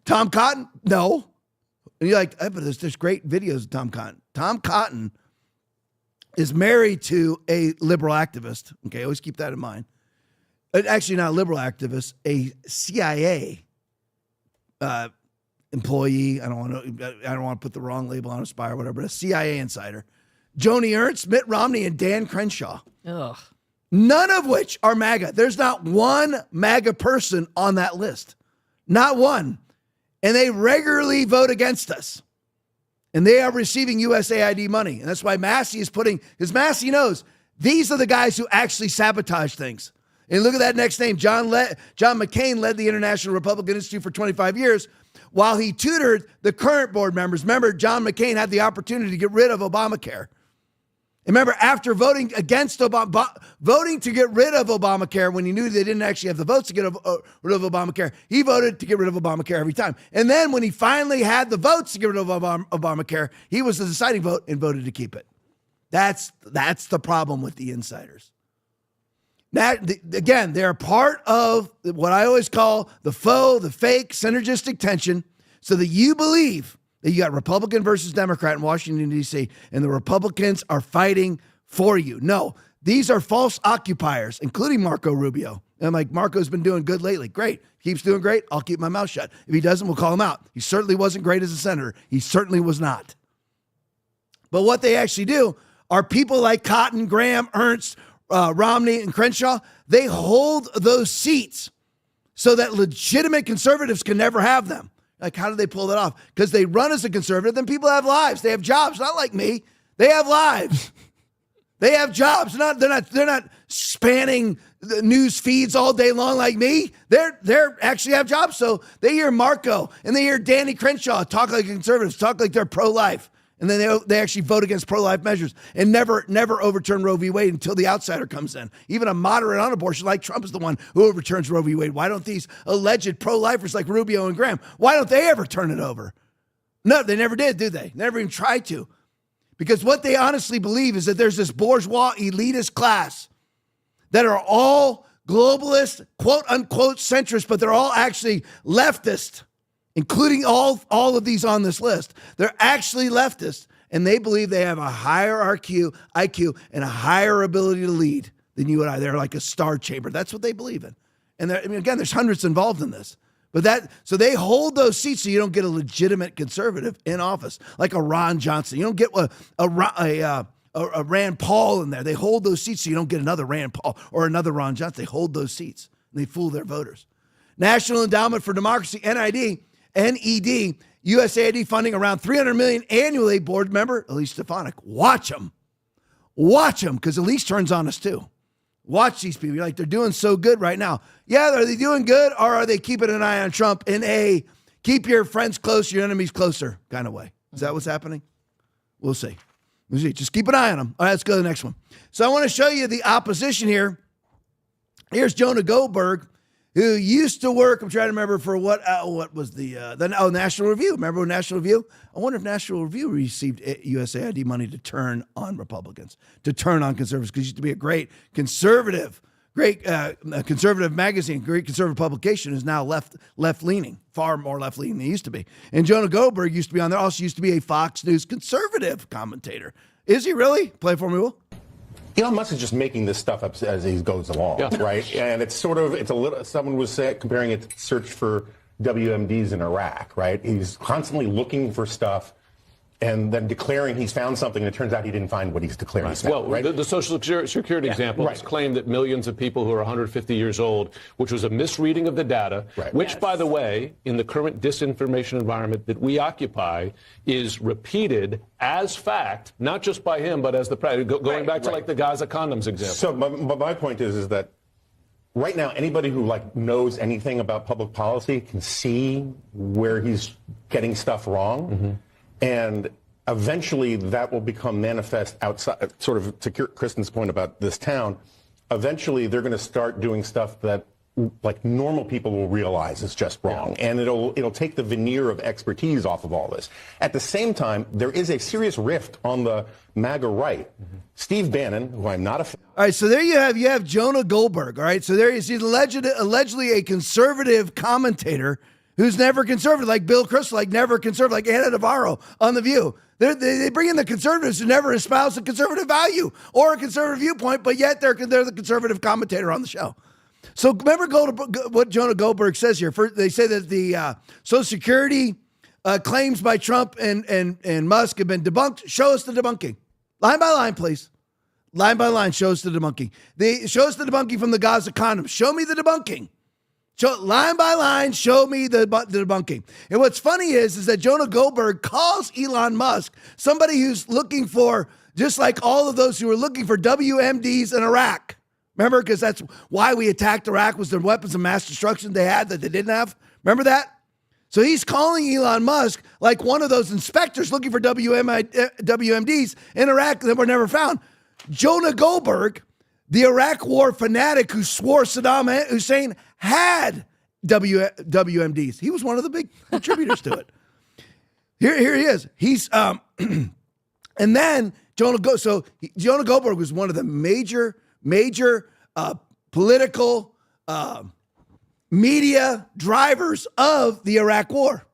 Tom Cotton? No. And you're like, but there's great videos of Tom Cotton. Tom Cotton is married to a liberal activist. Okay, always keep that in mind. Actually, not a liberal activist, a CIA employee. I don't want to put the wrong label on a spy or whatever, but a CIA insider. Joni Ernst, Mitt Romney, and Dan Crenshaw. Ugh. None of which are MAGA. There's not one MAGA person on that list. Not one. And they regularly vote against us. And they are receiving USAID money. And that's why Massey is because Massey knows these are the guys who actually sabotage things. And look at that next name. John McCain led the International Republican Institute for 25 years while he tutored the current board members. Remember, John McCain had the opportunity to get rid of Obamacare. And remember, after voting to get rid of Obamacare, when he knew they didn't actually have the votes to get rid of Obamacare, he voted to get rid of Obamacare every time. And then when he finally had the votes to get rid of Obamacare, he was the deciding vote and voted to keep it. That's the problem with the insiders. Again, they're part of what I always call the fake synergistic tension, so that you believe that you got Republican versus Democrat in Washington, D.C., and the Republicans are fighting for you. No, these are false occupiers, including Marco Rubio. And I'm like, Marco's been doing good lately. Great. Keeps doing great. I'll keep my mouth shut. If he doesn't, we'll call him out. He certainly wasn't great as a senator. He certainly was not. But what they actually do are people like Cotton, Graham, Ernst, Romney, and Crenshaw. They hold those seats so that legitimate conservatives can never have them. Like, how do they pull that off? Because they run as a conservative, then people have lives. They have jobs, not like me. They have lives. They have jobs. They're not spanning the news feeds all day long like me. They're actually have jobs. So they hear Marco and they hear Danny Crenshaw talk like conservatives, talk like they're pro-life. And then they actually vote against pro-life measures and never overturn Roe v. Wade until the outsider comes in. Even a moderate on abortion like Trump is the one who overturns Roe v. Wade. Why don't these alleged pro-lifers like Rubio and Graham, why don't they ever turn it over? No, they never did, do they? Never even tried to. Because what they honestly believe is that there's this bourgeois elitist class that are all globalist, quote unquote centrist, but they're all actually leftist, including all of these on this list. They're actually leftist, and they believe they have a higher IQ and a higher ability to lead than you and I. They're like a star chamber. That's what they believe in. And again, there's hundreds involved in this. So they hold those seats so you don't get a legitimate conservative in office, like a Ron Johnson. You don't get a Rand Paul in there. They hold those seats so you don't get another Rand Paul or another Ron Johnson. They hold those seats, and they fool their voters. National Endowment for Democracy, NED, USAID funding around $300 million annually. Board member Elise Stefanik. Watch them, because Elise turns on us too. Watch these people. You're like, they're doing so good right now. Yeah, are they doing good, or are they keeping an eye on Trump in a keep your friends close, your enemies closer kind of way? Is that what's happening? We'll see. Just keep an eye on them. All right, let's go to the next one. So I want to show you the opposition here. Here's Jonah Goldberg, who used to work, I'm trying to remember for what was the National Review. Remember when National Review? I wonder if National Review received USAID money to turn on Republicans, to turn on conservatives, because it used to be a great conservative magazine, great conservative publication, is now left-leaning, far more left-leaning than it used to be. And Jonah Goldberg used to be on there, also used to be a Fox News conservative commentator. Is he really? Play for me, Will. Elon Musk is just making this stuff up as he goes along, right? And it's a little, someone was comparing it to search for WMDs in Iraq, right? He's constantly looking for stuff and then declaring he's found something, and it turns out he didn't find what he's declaring he's found, right? The Social Security example has claimed that millions of people who are 150 years old, which was a misreading of the data, which, by the way, in the current disinformation environment that we occupy, is repeated as fact, not just by him, but as the president, going back to like the Gaza condoms example. So my point is that right now, anybody who knows anything about public policy can see where he's getting stuff wrong. Mm-hmm. And eventually that will become manifest outside, sort of to Kristen's point about this town. Eventually they're going to start doing stuff that normal people will realize is just wrong. And it'll take the veneer of expertise off of all this. At the same time, there is a serious rift on the MAGA right. Mm-hmm. Steve Bannon, who I'm not a fan. All right, so there you have Jonah Goldberg. All right, so there he's allegedly a conservative commentator who's never conservative, like Bill Kristol, like never conservative, like Ana Navarro on The View. They bring in the conservatives who never espouse a conservative value or a conservative viewpoint, but yet they're the conservative commentator on the show. So remember what Jonah Goldberg says here. First, they say that the Social Security claims by Trump and Musk have been debunked. Show us the debunking. Line by line, please. Line by line, show us the debunking. Show us the debunking from the Gaza condoms. Show me the debunking. Line by line, show me the debunking. And what's funny is that Jonah Goldberg calls Elon Musk somebody who's looking for, just like all of those who were looking for WMDs in Iraq. Remember, because that's why we attacked Iraq, was the weapons of mass destruction they had that they didn't have. Remember that? So he's calling Elon Musk like one of those inspectors looking for WMDs in Iraq that were never found. Jonah Goldberg, the Iraq war fanatic who swore Saddam Hussein had WMDs. He was one of the big contributors to it. Here he is. He's and then Jonah Goldberg was one of the major political media drivers of the Iraq war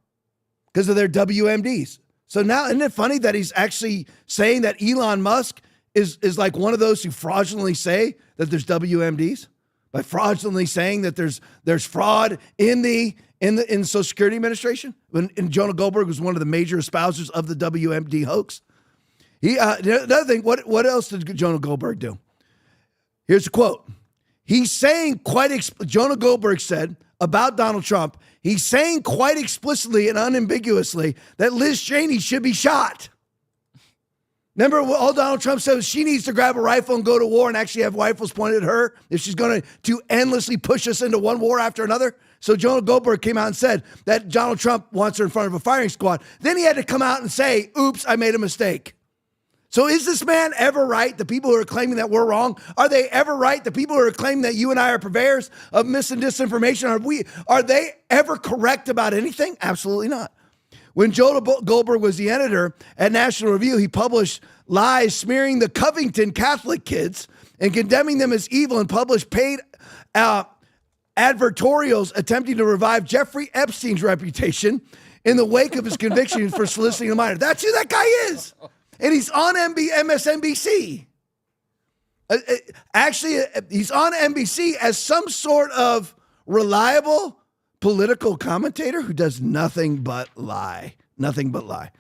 because of their WMDs. So now, isn't it funny that he's actually saying that Elon Musk is like one of those who fraudulently say that there's WMDs? By fraudulently saying that there's fraud in the Social Security Administration, and Jonah Goldberg was one of the major espousers of the WMD hoax. Another thing, what else did Jonah Goldberg do? Here's a quote. He's saying Jonah Goldberg said about Donald Trump, he's saying quite explicitly and unambiguously that Liz Cheney should be shot. Remember what all Donald Trump said was she needs to grab a rifle and go to war and actually have rifles pointed at her if she's going to endlessly push us into one war after another? So Jonah Goldberg came out and said that Donald Trump wants her in front of a firing squad. Then he had to come out and say, oops, I made a mistake. So is this man ever right? The people who are claiming that we're wrong, are they ever right? The people who are claiming that you and I are purveyors of mis and disinformation, are they ever correct about anything? Absolutely not. When Jonah Goldberg was the editor at National Review, he published lies smearing the Covington Catholic kids and condemning them as evil and published paid advertorials attempting to revive Jeffrey Epstein's reputation in the wake of his conviction for soliciting a minor. That's who that guy is. And he's on MSNBC. Actually, he's on NBC as some sort of reliable political commentator who does nothing but lie. Nothing but lie.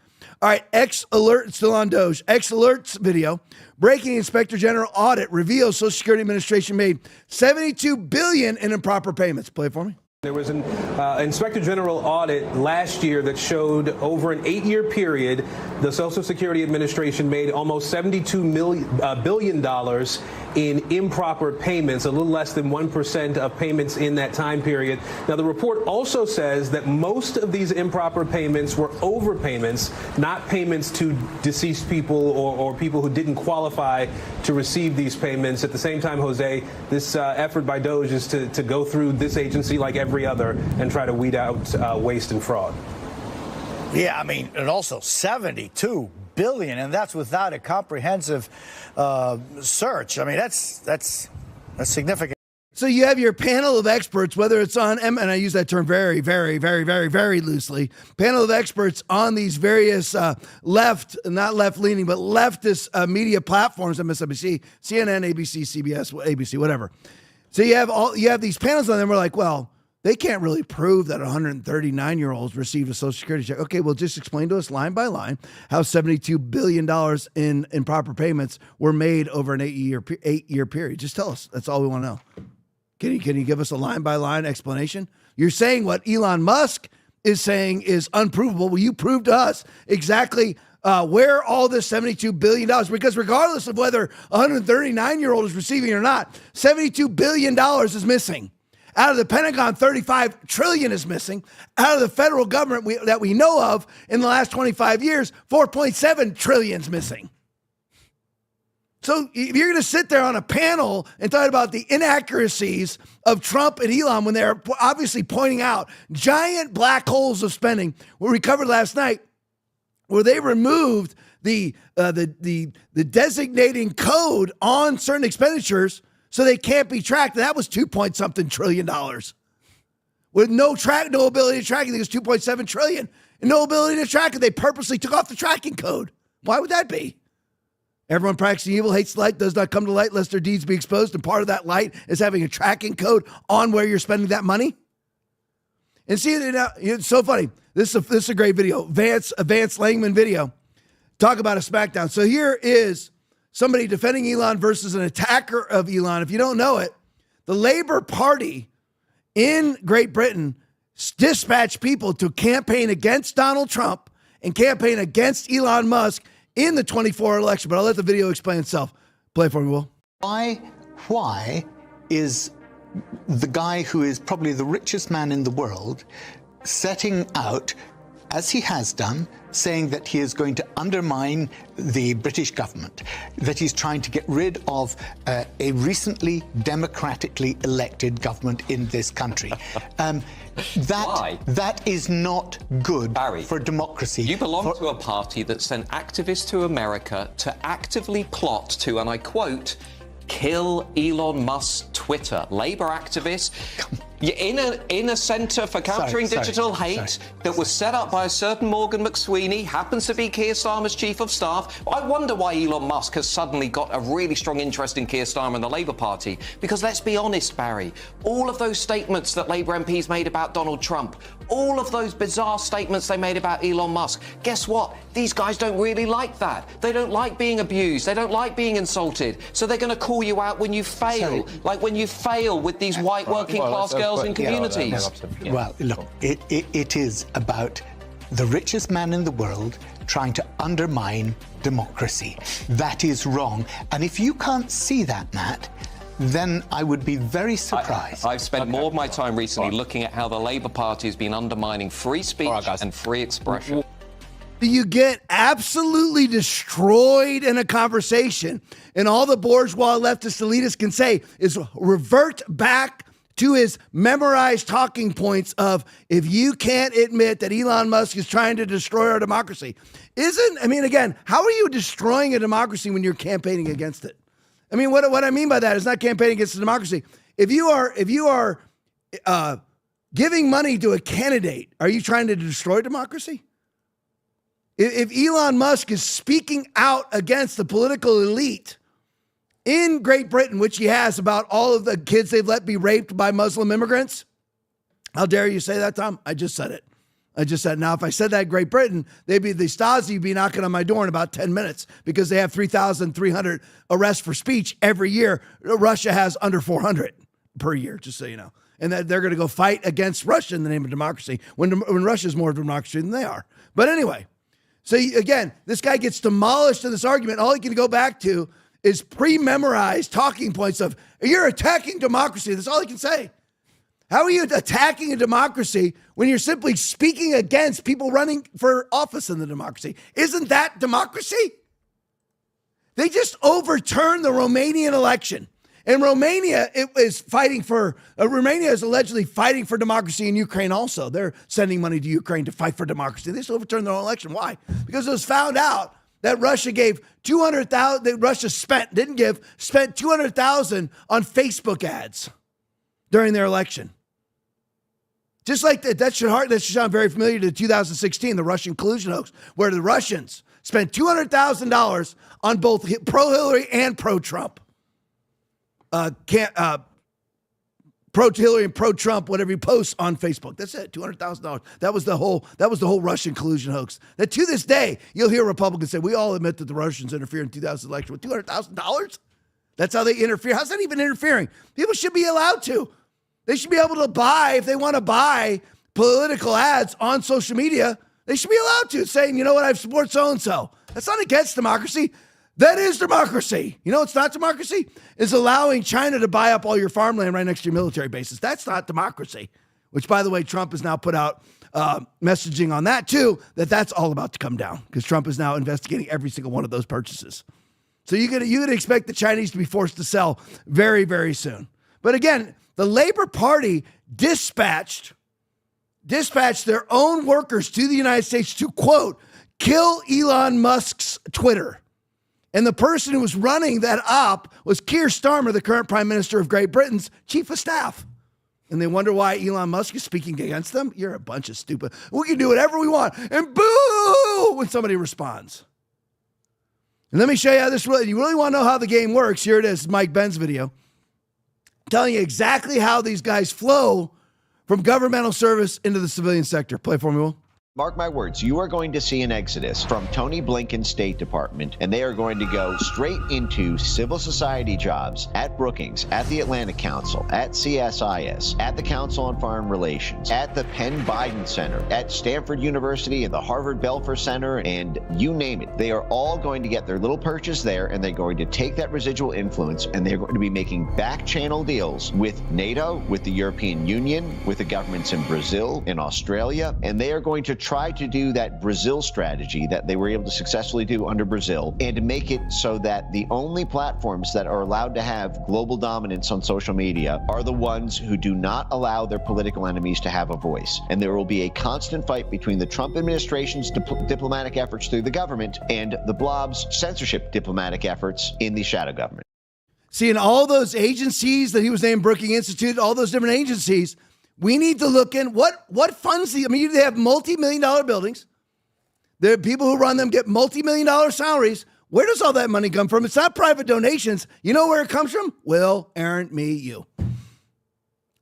All right, X Alert, still on Doge. X Alert's video. Breaking Inspector General audit reveals Social Security Administration made $72 billion in improper payments. Play it for me. There was an Inspector General audit last year that showed over an 8-year period, the Social Security Administration made almost $72 billion in improper payments, a little less than 1% of payments in that time period. Now, the report also says that most of these improper payments were overpayments, not payments to deceased people or people who didn't qualify to receive these payments. At the same time, Jose, this effort by Doge is to go through this agency like every other and try to weed out waste and fraud. Yeah, I mean, and also $72 billion, and that's without a comprehensive search. I mean, that's significant. So you have your panel of experts, whether it's on, and I use that term very, very, very, very, very loosely, panel of experts on these various not left-leaning, but leftist media platforms, MSNBC, CNN, ABC, CBS, ABC, whatever. So you have these panels on them. We're like, well, they can't really prove that 139-year-olds received a Social Security check. Okay, well, just explain to us line by line how $72 billion in improper payments were made over an 8-year period. Just tell us. That's all we want to know. Can you give us a line-by-line explanation? You're saying what Elon Musk is saying is unprovable. Will you prove to us exactly where all this $72 billion, because regardless of whether a 139-year-old is receiving it or not, $72 billion is missing. Out of the Pentagon, $35 trillion is missing. Out of the federal government that we know of in the last 25 years, $4.7 trillion is missing. So if you're going to sit there on a panel and talk about the inaccuracies of Trump and Elon when they're obviously pointing out giant black holes of spending, what we covered last night, where they removed the designating code on certain expenditures so they can't be tracked. And that was $2.something trillion. With no ability to track it, it was $2.7 trillion. And no ability to track it. They purposely took off the tracking code. Why would that be? Everyone practicing evil hates light, does not come to light lest their deeds be exposed. And part of that light is having a tracking code on where you're spending that money. And see, it's so funny. This is a great video. Vance Langman video. Talk about a smackdown. So here is somebody defending Elon versus an attacker of Elon. If you don't know it, the Labour Party in Great Britain dispatched people to campaign against Donald Trump and campaign against Elon Musk in the 24 election. But I'll let the video explain itself. Play for me, Will. Why is the guy who is probably the richest man in the world setting out, as he has done, saying that he is going to undermine the British government, that he's trying to get rid of a recently democratically elected government in this country? That is not good for democracy. You belong to a party that sent activists to America to actively plot to, and I quote, kill Elon Musk's Twitter. Labour activists in a centre for countering digital hate that was set up by a certain Morgan McSweeney, happens to be Keir Starmer's chief of staff. I wonder why Elon Musk has suddenly got a really strong interest in Keir Starmer and the Labour Party. Because let's be honest, Barry, all of those statements that Labour MPs made about Donald Trump, all of those bizarre statements they made about Elon Musk, guess what? These guys don't really like that. They don't like being abused. They don't like being insulted. So they're going to call you out when you fail, like when you fail with these white working class girls in communities. Well, look, it is about the richest man in the world trying to undermine democracy. That is wrong. And if you can't see that, Matt, then I would be very surprised. I've spent more of my time recently looking at how the Labour Party has been undermining free speech and free expression. You get absolutely destroyed in a conversation, and all the bourgeois leftist elitists can say is revert back to his memorized talking points of, if you can't admit that Elon Musk is trying to destroy our democracy. Again, how are you destroying a democracy when you're campaigning against it? I mean, what I mean by that is not campaigning against the democracy. If you are giving money to a candidate, are you trying to destroy democracy? If Elon Musk is speaking out against the political elite in Great Britain, which he has, about all of the kids they've let be raped by Muslim immigrants, how dare you say that, Tom? I just said it. Now, if I said that in Great Britain, the Stasi would be knocking on my door in about 10 minutes because they have 3,300 arrests for speech every year. Russia has under 400 per year, just so you know. And that they're going to go fight against Russia in the name of democracy when Russia's more of a democracy than they are. But anyway, so again, this guy gets demolished in this argument. All he can go back to is pre-memorized talking points of, you're attacking democracy. That's all he can say. How are you attacking a democracy when you're simply speaking against people running for office in the democracy? Isn't that democracy? They just overturned the Romanian election. And Romania is allegedly fighting for democracy in Ukraine also. They're sending money to Ukraine to fight for democracy. They just overturned their own election. Why? Because it was found out that Russia gave $200,000, that Russia spent $200,000 on Facebook ads during their election. Just like that should sound very familiar to 2016, the Russian collusion hoax, where the Russians spent $200,000 on both pro-Hillary and pro-Trump. Pro-Hillary and pro-Trump, whatever you post on Facebook. That's it, $200,000. That was the whole Russian collusion hoax. That to this day, you'll hear Republicans say, we all admit that the Russians interfered in 2000 election with $200,000. That's how they interfere. How's that even interfering? People should be allowed to. They should be able to buy, if they want to buy political ads on social media, they should be allowed to, saying, you know what, I support so-and-so. That's not against democracy. That is democracy. You know what's not democracy? Is allowing China to buy up all your farmland right next to your military bases. That's not democracy. Which, by the way, Trump has now put out messaging on that, too, that's all about to come down because Trump is now investigating every single one of those purchases. So you could expect the Chinese to be forced to sell very, very soon. But again, the Labor Party dispatched their own workers to the United States to, quote, kill Elon Musk's Twitter. And the person who was running that op was Keir Starmer, the current Prime Minister of Great Britain's chief of staff. And they wonder why Elon Musk is speaking against them. You're a bunch of stupid. We can do whatever we want. And boo when somebody responds. And let me show you how you really want to know how the game works. Here it is, Mike Ben's video, telling you exactly how these guys flow from governmental service into the civilian sector. Play for me, Will. Mark my words, you are going to see an exodus from Tony Blinken's State Department, and they are going to go straight into civil society jobs at Brookings, at the Atlantic Council, at CSIS, at the Council on Foreign Relations, at the Penn Biden Center, at Stanford University, and the Harvard Belfer Center, and you name it. They are all going to get their little purchase there, and they're going to take that residual influence, and they're going to be making back-channel deals with NATO, with the European Union, with the governments in Brazil, in Australia, and they are going to try to do that Brazil strategy that they were able to successfully do under Brazil and to make it so that the only platforms that are allowed to have global dominance on social media are the ones who do not allow their political enemies to have a voice. And there will be a constant fight between the Trump administration's diplomatic efforts through the government and the blob's censorship diplomatic efforts in the shadow government. See, in all those agencies that he was named Brookings Institute, all those different agencies, we need to look in what funds they have multi-million-dollar buildings. The people who run them get multi-million-dollar salaries. Where does all that money come from? It's not private donations. You know where it comes from? Will, Aaron, me, you.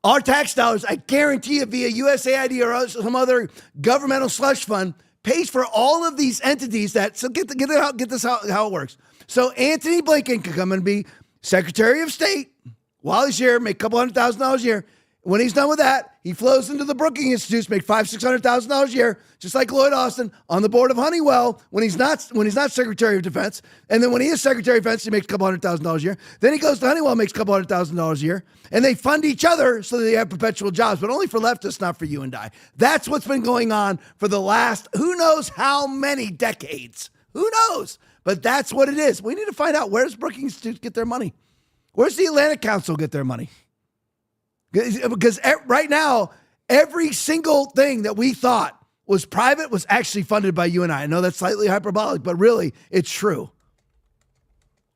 Our tax dollars, I guarantee you, via USAID or some other governmental slush fund, pays for all of these entities so get this how it works. So Anthony Blinken can come and be Secretary of State while he's here, make a couple $100,000 a year. When he's done with that, he flows into the Brookings Institute, make $500,000-$600,000 a year, just like Lloyd Austin on the board of Honeywell when he's not Secretary of Defense. And then when he is Secretary of Defense, he makes a couple $100,000 a year. Then he goes to Honeywell, makes a couple $100,000 a year, and they fund each other so that they have perpetual jobs, but only for leftists, not for you and I. That's what's been going on for the last who knows how many decades. Who knows? But that's what it is. We need to find out, where does Brookings Institute get their money? Where's the Atlantic Council get their money? Because right now, every single thing that we thought was private was actually funded by you and I. I know that's slightly hyperbolic, but really, it's true.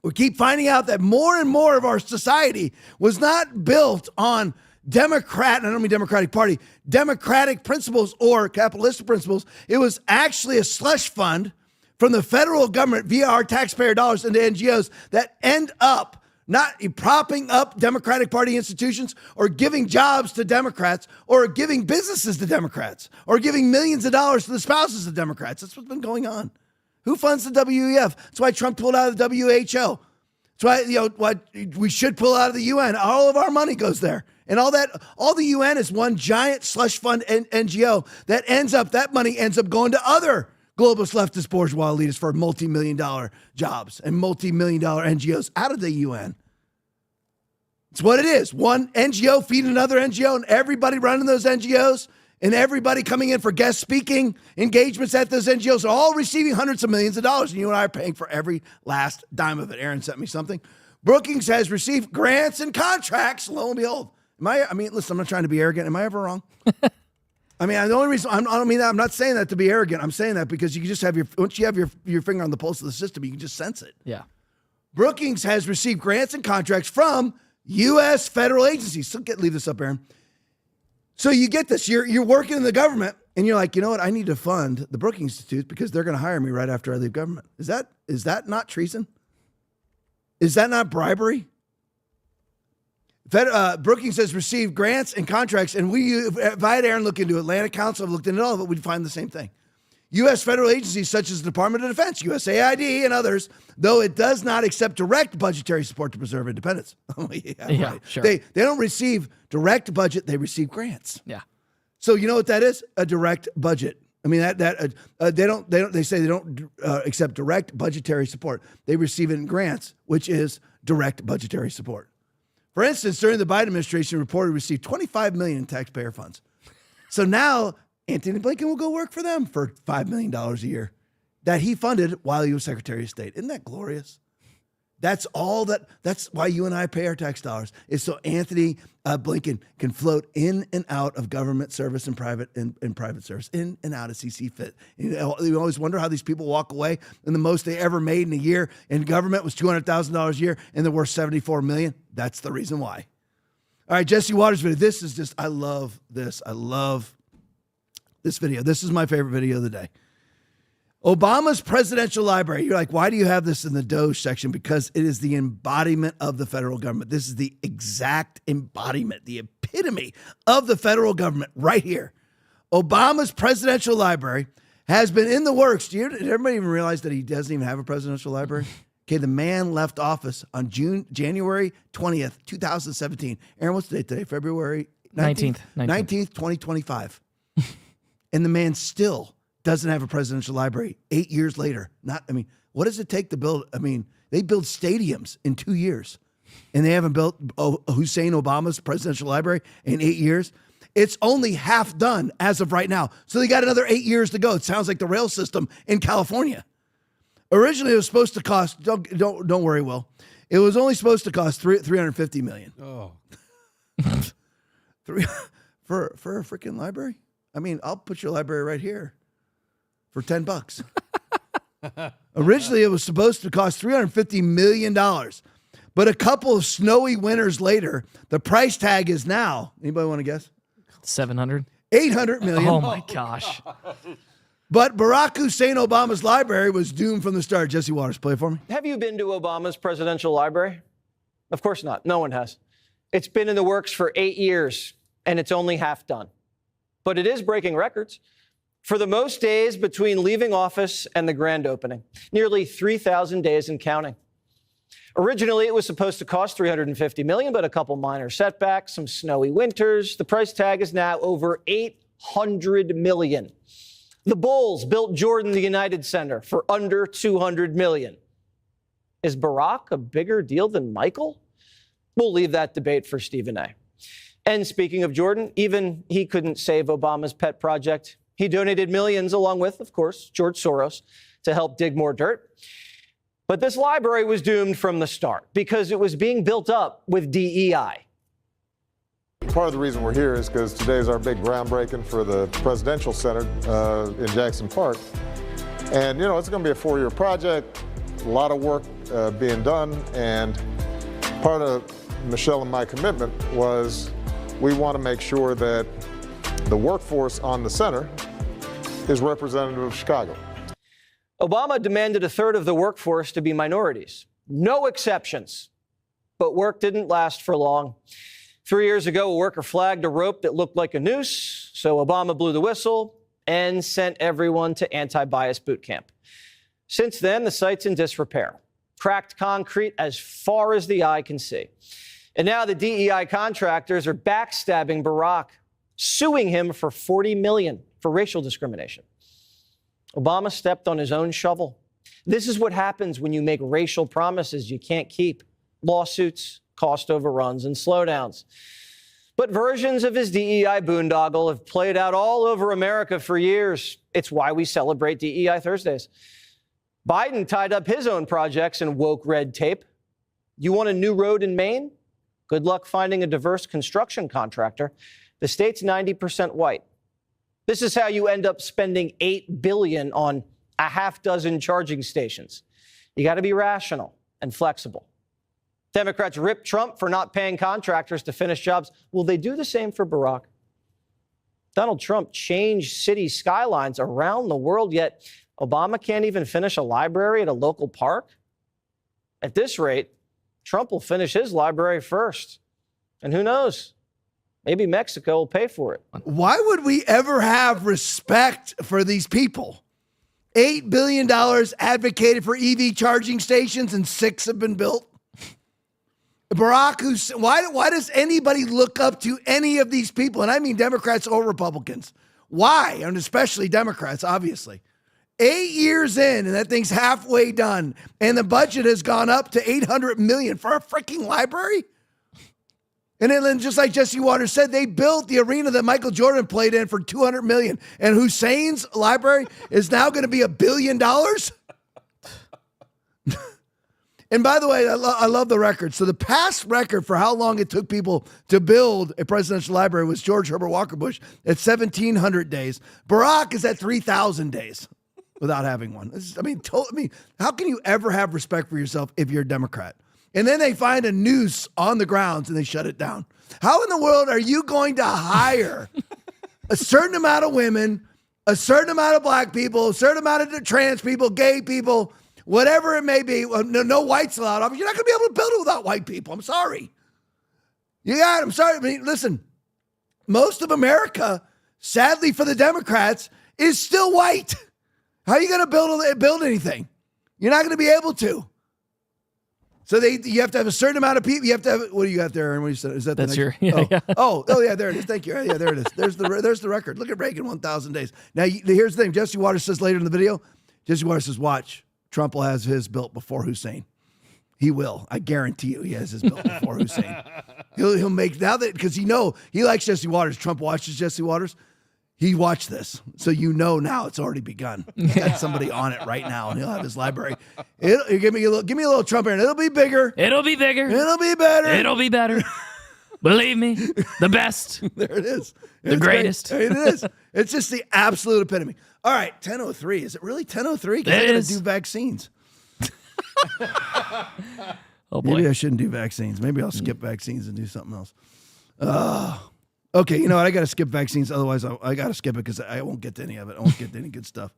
We keep finding out that more and more of our society was not built on Democratic principles or capitalistic principles. It was actually a slush fund from the federal government via our taxpayer dollars into NGOs that end up not propping up Democratic Party institutions or giving jobs to Democrats or giving businesses to Democrats or giving millions of dollars to the spouses of Democrats. That's what's been going on. Who funds the WEF? That's why Trump pulled out of the WHO. That's why we should pull out of the UN. All of our money goes there. And all the UN is one giant slush fund NGO that money ends up going to other globalist leftist bourgeois elitists for multi-million-dollar jobs and multi-million-dollar NGOs out of the UN. It's what it is. One NGO feeding another NGO, and everybody running those NGOs and everybody coming in for guest speaking engagements at those NGOs are all receiving hundreds of millions of dollars, and you and I are paying for every last dime of it. Aaron sent me something. Brookings has received grants and contracts, lo and behold. Listen, I'm not trying to be arrogant. Am I ever wrong? The only reason, I don't mean that, I'm not saying that to be arrogant. I'm saying that because you can just once you have your finger on the pulse of the system, you can just sense it. Yeah. Brookings has received grants and contracts from U.S. federal agencies. So leave this up, Aaron. So you get this. You're working in the government, and you're like, you know what? I need to fund the Brookings Institute because they're going to hire me right after I leave government. Is that not treason? Is that not bribery? Brookings has received grants and contracts, and if I had Aaron look into Atlantic Council, I've looked into all of it, we'd find the same thing. U.S. federal agencies such as the Department of Defense, USAID, and others, though it does not accept direct budgetary support to preserve independence. Yeah, right. Sure. They don't receive direct budget; they receive grants. Yeah. So you know what that is? A direct budget. I mean they say they don't accept direct budgetary support. They receive it in grants, which is direct budgetary support. For instance, during the Biden administration, reported received $25 million in taxpayer funds. So now Antony Blinken will go work for them for $5 million a year that he funded while he was Secretary of State. Isn't that glorious? That's why you and I pay our tax dollars, is so Antony Blinken can float in and out of government service and private service, in and out as he sees fit. You always wonder how these people walk away, and the most they ever made in a year in government was $200,000 a year, and they're worth $74 million. That's the reason why. All right, Jesse Waters' video. This is just, I love this. I love this video. This is my favorite video of the day. Obama's presidential library. You're like, why do you have this in the Doge section? Because it is the embodiment of the federal government. This is the exact embodiment, the epitome of the federal government right here. Obama's presidential library has been in the works. Did everybody even realize that he doesn't even have a presidential library? Okay, the man left office on January 20th, 2017. Aaron, what's the date today? February 19th, 2025. And the man still doesn't have a presidential library 8 years later. What does it take to build? They build stadiums in 2 years, and they haven't built Hussein Obama's presidential library in 8 years. It's only half done as of right now. So they got another 8 years to go. It sounds like the rail system in California. Originally, it was supposed to cost, don't worry, Will. It was only supposed to cost $350 million. Oh. For a freaking library? I'll put your library right here for $10. Originally, it was supposed to cost $350 million. But a couple of snowy winters later, the price tag is now, anybody want to guess? 700? 800 million. Oh my gosh. But Barack Hussein Obama's library was doomed from the start. Jesse Waters, play it for me. Have you been to Obama's presidential library? Of course not. No one has. It's been in the works for 8 years, and it's only half done. But it is breaking records. For the most days between leaving office and the grand opening, nearly 3,000 days and counting. Originally, it was supposed to cost $350 million, but a couple minor setbacks, some snowy winters. The price tag is now over $800 million. The Bulls built Jordan the United Center for under $200 million. Is Barack a bigger deal than Michael? We'll leave that debate for Stephen A. And speaking of Jordan, even he couldn't save Obama's pet project. He donated millions, along with, of course, George Soros, to help dig more dirt. But this library was doomed from the start because it was being built up with DEI. Part of the reason we're here is because today is our big groundbreaking for the Presidential Center in Jackson Park. And, you know, it's going to be a 4-year project, a lot of work being done. And part of Michelle and my commitment was we want to make sure that the workforce on the center is representative of Chicago. Obama demanded a third of the workforce to be minorities. No exceptions. But work didn't last for long. 3 years ago, a worker flagged a rope that looked like a noose, so Obama blew the whistle and sent everyone to anti-bias boot camp. Since then, the site's in disrepair. Cracked concrete as far as the eye can see. And now the DEI contractors are backstabbing Barack, suing him for $40 million for racial discrimination. Obama stepped on his own shovel. This is what happens when you make racial promises you can't keep. Lawsuits, cost overruns, and slowdowns. But versions of his DEI boondoggle have played out all over America for years. It's why we celebrate DEI Thursdays. Biden tied up his own projects in woke red tape. You want a new road in Maine? Good luck finding a diverse construction contractor. The state's 90% white. This is how you end up spending $8 billion on a half dozen charging stations. You got to be rational and flexible. Democrats ripped Trump for not paying contractors to finish jobs. Will they do the same for Barack? Donald Trump changed city skylines around the world, yet Obama can't even finish a library at a local park? At this rate, Trump will finish his library first. And who knows? Maybe Mexico will pay for it. Why would we ever have respect for these people? $8 billion advocated for EV charging stations and 6 have been built. Barack, why does anybody look up to any of these people? And I mean Democrats or Republicans. Why? And especially Democrats, obviously. 8 years in, and that thing's halfway done, and the budget has gone up to $800 million for a freaking library? And then, just like Jesse Waters said, they built the arena that Michael Jordan played in for $200 million. And Hussein's library is now going to be $1 billion? And by the way, I love the record. So the past record for how long it took people to build a presidential library was George Herbert Walker Bush at 1,700 days. Barack is at 3,000 days without having one. I mean, how can you ever have respect for yourself if you're a Democrat? And then they find a noose on the grounds and they shut it down. How in the world are you going to hire a certain amount of women, a certain amount of black people, a certain amount of trans people, gay people, whatever it may be? No whites allowed. You're not going to be able to build it without white people. I'm sorry. I'm sorry. I mean, listen, most of America, sadly for the Democrats, is still white. How are you going to build anything? You're not going to be able to. So you have to have a certain amount of people. You have to have, what do you got there? And what you said, is that that's the next? your, yeah. Oh, yeah, there it is. Thank you. Yeah, there it is. There's the record. Look at Reagan, 1,000 days. Now, here's the thing. Jesse Waters says later in the video, Jesse Waters says, watch, Trump will have his built before Hussein. He will. I guarantee you he has his built before Hussein. He'll make, now that, because he likes Jesse Waters. Trump watches Jesse Waters. He watched this, so now it's already begun. He's got somebody on it right now, and he'll have his library. Give me a little Trump here, and it'll be bigger. It'll be bigger. It'll be better. It'll be better. Believe me, the best. There it is. The greatest. Great. It is. It's just the absolute epitome. All right, 10:03. Is it really 10:03? Because I got to do vaccines. Oh boy. Maybe I shouldn't do vaccines. Maybe I'll skip vaccines and do something else. Okay, you know what? I got to skip vaccines. Otherwise, I got to skip it because I won't get to any of it. I won't get to any good stuff.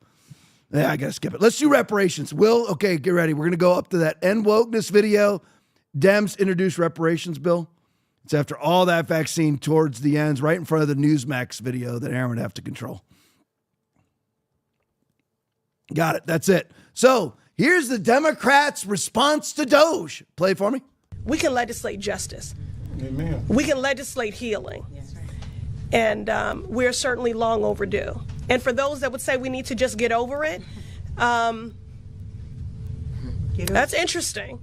Yeah, I got to skip it. Let's do reparations. Okay, get ready. We're going to go up to that End Wokeness video. Dems introduce reparations bill. It's after all that vaccine towards the ends, right in front of the Newsmax video that Aaron would have to control. Got it. That's it. So Here's the Democrats' response to Doge. Play it for me. We can legislate justice. Amen. We can legislate healing. And we're certainly long overdue. And for those that would say we need to just get over it, that's interesting.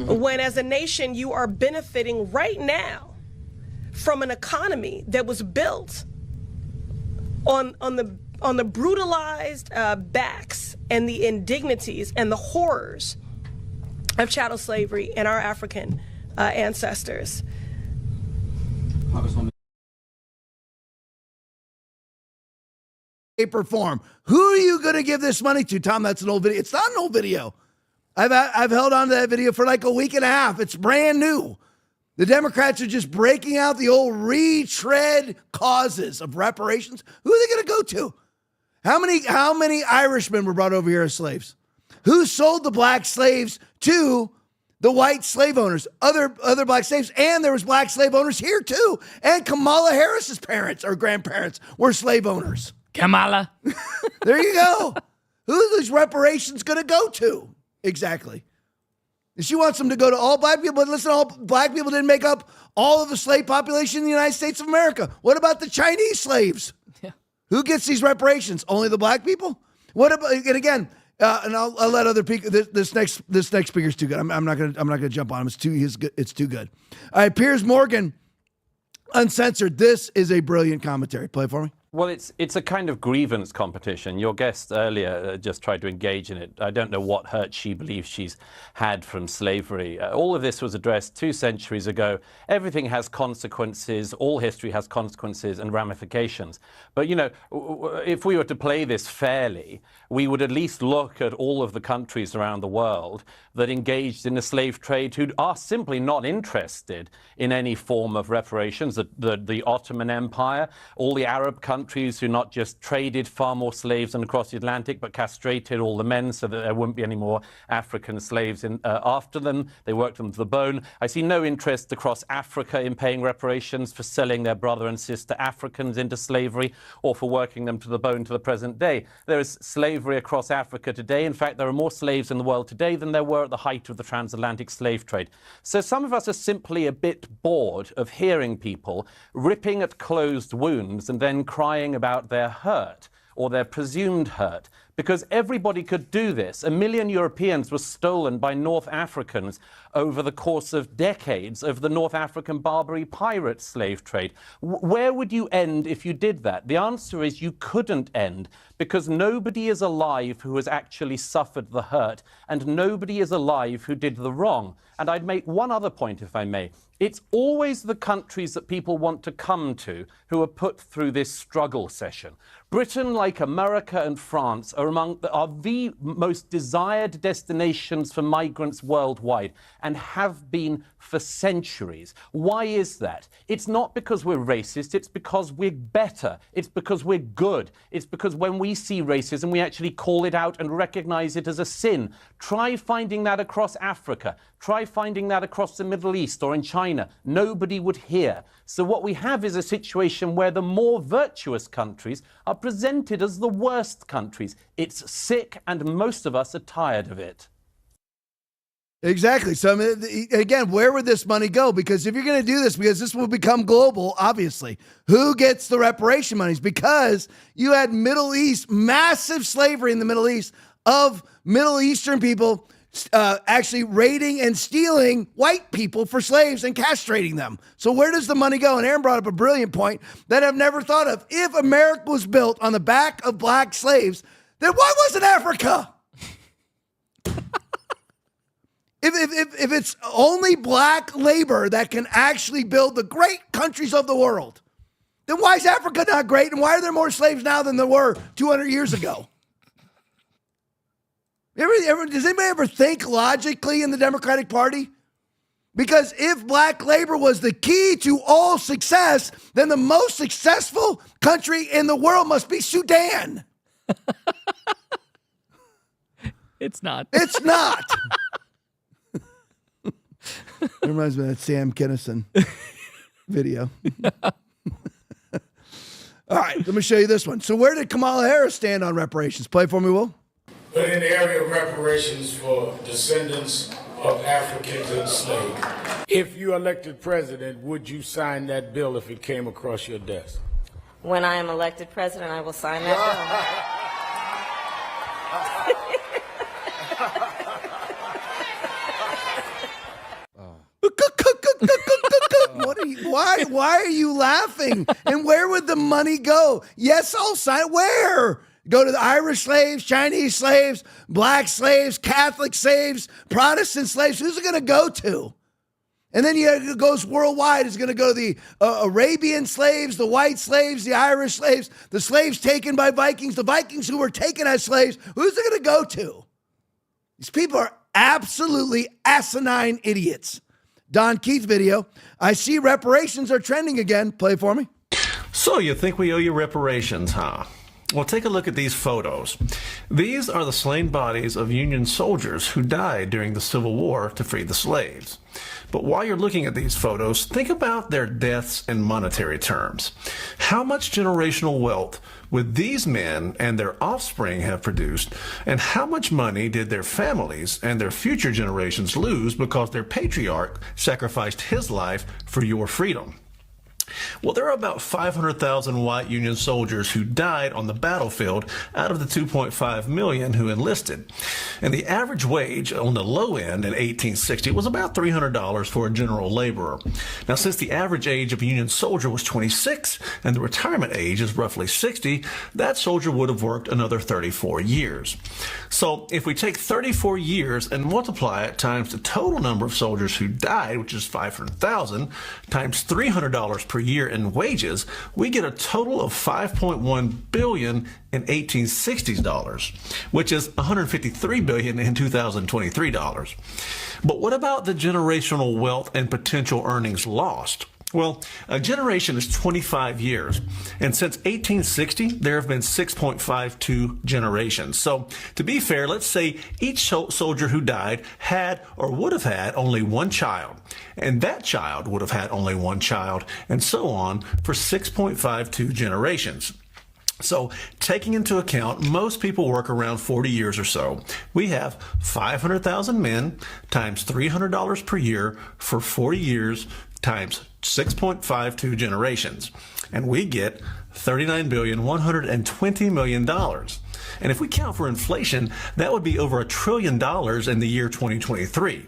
When as a nation you are benefiting right now from an economy that was built on the brutalized backs and the indignities and the horrors of chattel slavery and our African ancestors. Paper form. Who are you going to give this money to, Tom? That's an old video. It's not an old video. I've held on to that video for like a week and a half. It's brand new. The Democrats are just breaking out the old retread causes of reparations. Who are they going to go to? How many Irishmen were brought over here as slaves? Who sold the black slaves to the white slave owners? Other black slaves, and there was black slave owners here too. And Kamala Harris's parents or grandparents were slave owners. Kamala. There you go. Who are these reparations going to go to? Exactly. She wants them to go to all black people, but listen, all black people didn't make up all of the slave population in the United States of America. What about the Chinese slaves? Yeah. Who gets these reparations? Only the black people? What about, and again, and I'll let other people, this next speaker's too good. I'm not gonna jump on him. It's too good. All right, Piers Morgan, uncensored. This is a brilliant commentary. Play it for me. Well, it's a kind of grievance competition. Your guest earlier just tried to engage in it. I don't know what hurt she believes she's had from slavery. All of this was addressed 2 centuries ago. Everything has consequences. All history has consequences and ramifications. But, you know, if we were to play this fairly, we would at least look at all of the countries around the world that engaged in the slave trade who are simply not interested in any form of reparations. The Ottoman Empire, all the Arab countries who not just traded far more slaves than across the Atlantic, but castrated all the men so that there wouldn't be any more African slaves after them. They worked them to the bone. I see no interest across Africa in paying reparations for selling their brother and sister Africans into slavery or for working them to the bone to the present day. There is slavery across Africa today. In fact, there are more slaves in the world today than there were at the height of the transatlantic slave trade. So some of us are simply a bit bored of hearing people ripping at closed wounds and then crying about their hurt or their presumed hurt, because everybody could do this. 1 million Europeans were stolen by North Africans over the course of decades of the North African Barbary pirate slave trade. Where would you end if you did that? The answer is you couldn't end, because nobody is alive who has actually suffered the hurt, and nobody is alive who did the wrong. And I'd make one other point, if I may. It's always the countries that people want to come to who are put through this struggle session. Britain, like America and France, are the most desired destinations for migrants worldwide and have been for centuries. Why is that? It's not because we're racist, it's because we're better. It's because we're good. It's because when we see racism, we actually call it out and recognize it as a sin. Try finding that across Africa. Try finding that across the Middle East or in China. Nobody would hear. So what we have is a situation where the more virtuous countries are presented as the worst countries. It's sick, and most of us are tired of it. Exactly. So, I mean, again, where would this money go? Because if you're going to do this, because this will become global, obviously, who gets the reparation monies? Because you had Middle East, massive slavery in the Middle East of Middle Eastern people actually raiding and stealing white people for slaves and castrating them. So where does the money go? And Aaron brought up a brilliant point that I've never thought of. If America was built on the back of black slaves, then why wasn't Africa? If it's only black labor that can actually build the great countries of the world, then why is Africa not great? And why are there more slaves now than there were 200 years ago? Does anybody ever think logically in the Democratic Party? Because if black labor was the key to all success, then the most successful country in the world must be Sudan. It's not. It's not. It reminds me of that Sam Kinison video. All right, let me show you this one. So where did Kamala Harris stand on reparations? Play for me, Will. but in the area of reparations for descendants of Africans enslaved. If you elected president, would you sign that bill if it came across your desk? When I am elected president, I will sign that Why are you laughing? And where would the money go? Yes, I'll sign. Where? Go to the Irish slaves, Chinese slaves, black slaves, Catholic slaves, Protestant slaves. Who's it going to go to? And then it goes worldwide. It's going to go to the Arabian slaves, the white slaves, the Irish slaves, the slaves taken by Vikings, the Vikings who were taken as slaves. Who's it going to go to? These people are absolutely asinine idiots. Don Keith video. I see reparations are trending again. Play it for me. So you think we owe you reparations, huh? Well, take a look at these photos. These are the slain bodies of Union soldiers who died during the Civil War to free the slaves. But while you're looking at these photos, think about their deaths in monetary terms. How much generational wealth would these men and their offspring have produced, and how much money did their families and their future generations lose because their patriarch sacrificed his life for your freedom? Well, there are about 500,000 white Union soldiers who died on the battlefield out of the 2.5 million who enlisted. And the average wage on the low end in 1860 was about $300 for a general laborer. Now, since the average age of a Union soldier was 26 and the retirement age is roughly 60, that soldier would have worked another 34 years. So if we take 34 years and multiply it times the total number of soldiers who died, which is 500,000, times $300 per year in wages, we get a total of $5.1 billion in 1860s dollars, which is $153 billion in 2023 dollars. But what about the generational wealth and potential earnings lost? Well, a generation is 25 years, and since 1860, there have been 6.52 generations. So, to be fair, let's say each soldier who died had or would have had only one child, and that child would have had only one child, and so on for 6.52 generations. So, taking into account most people work around 40 years or so, we have 500,000 men times $300 per year for 40 years times 6.52 generations. And we get $39,120 million. And if we count for inflation, that would be over $1 trillion in the year 2023.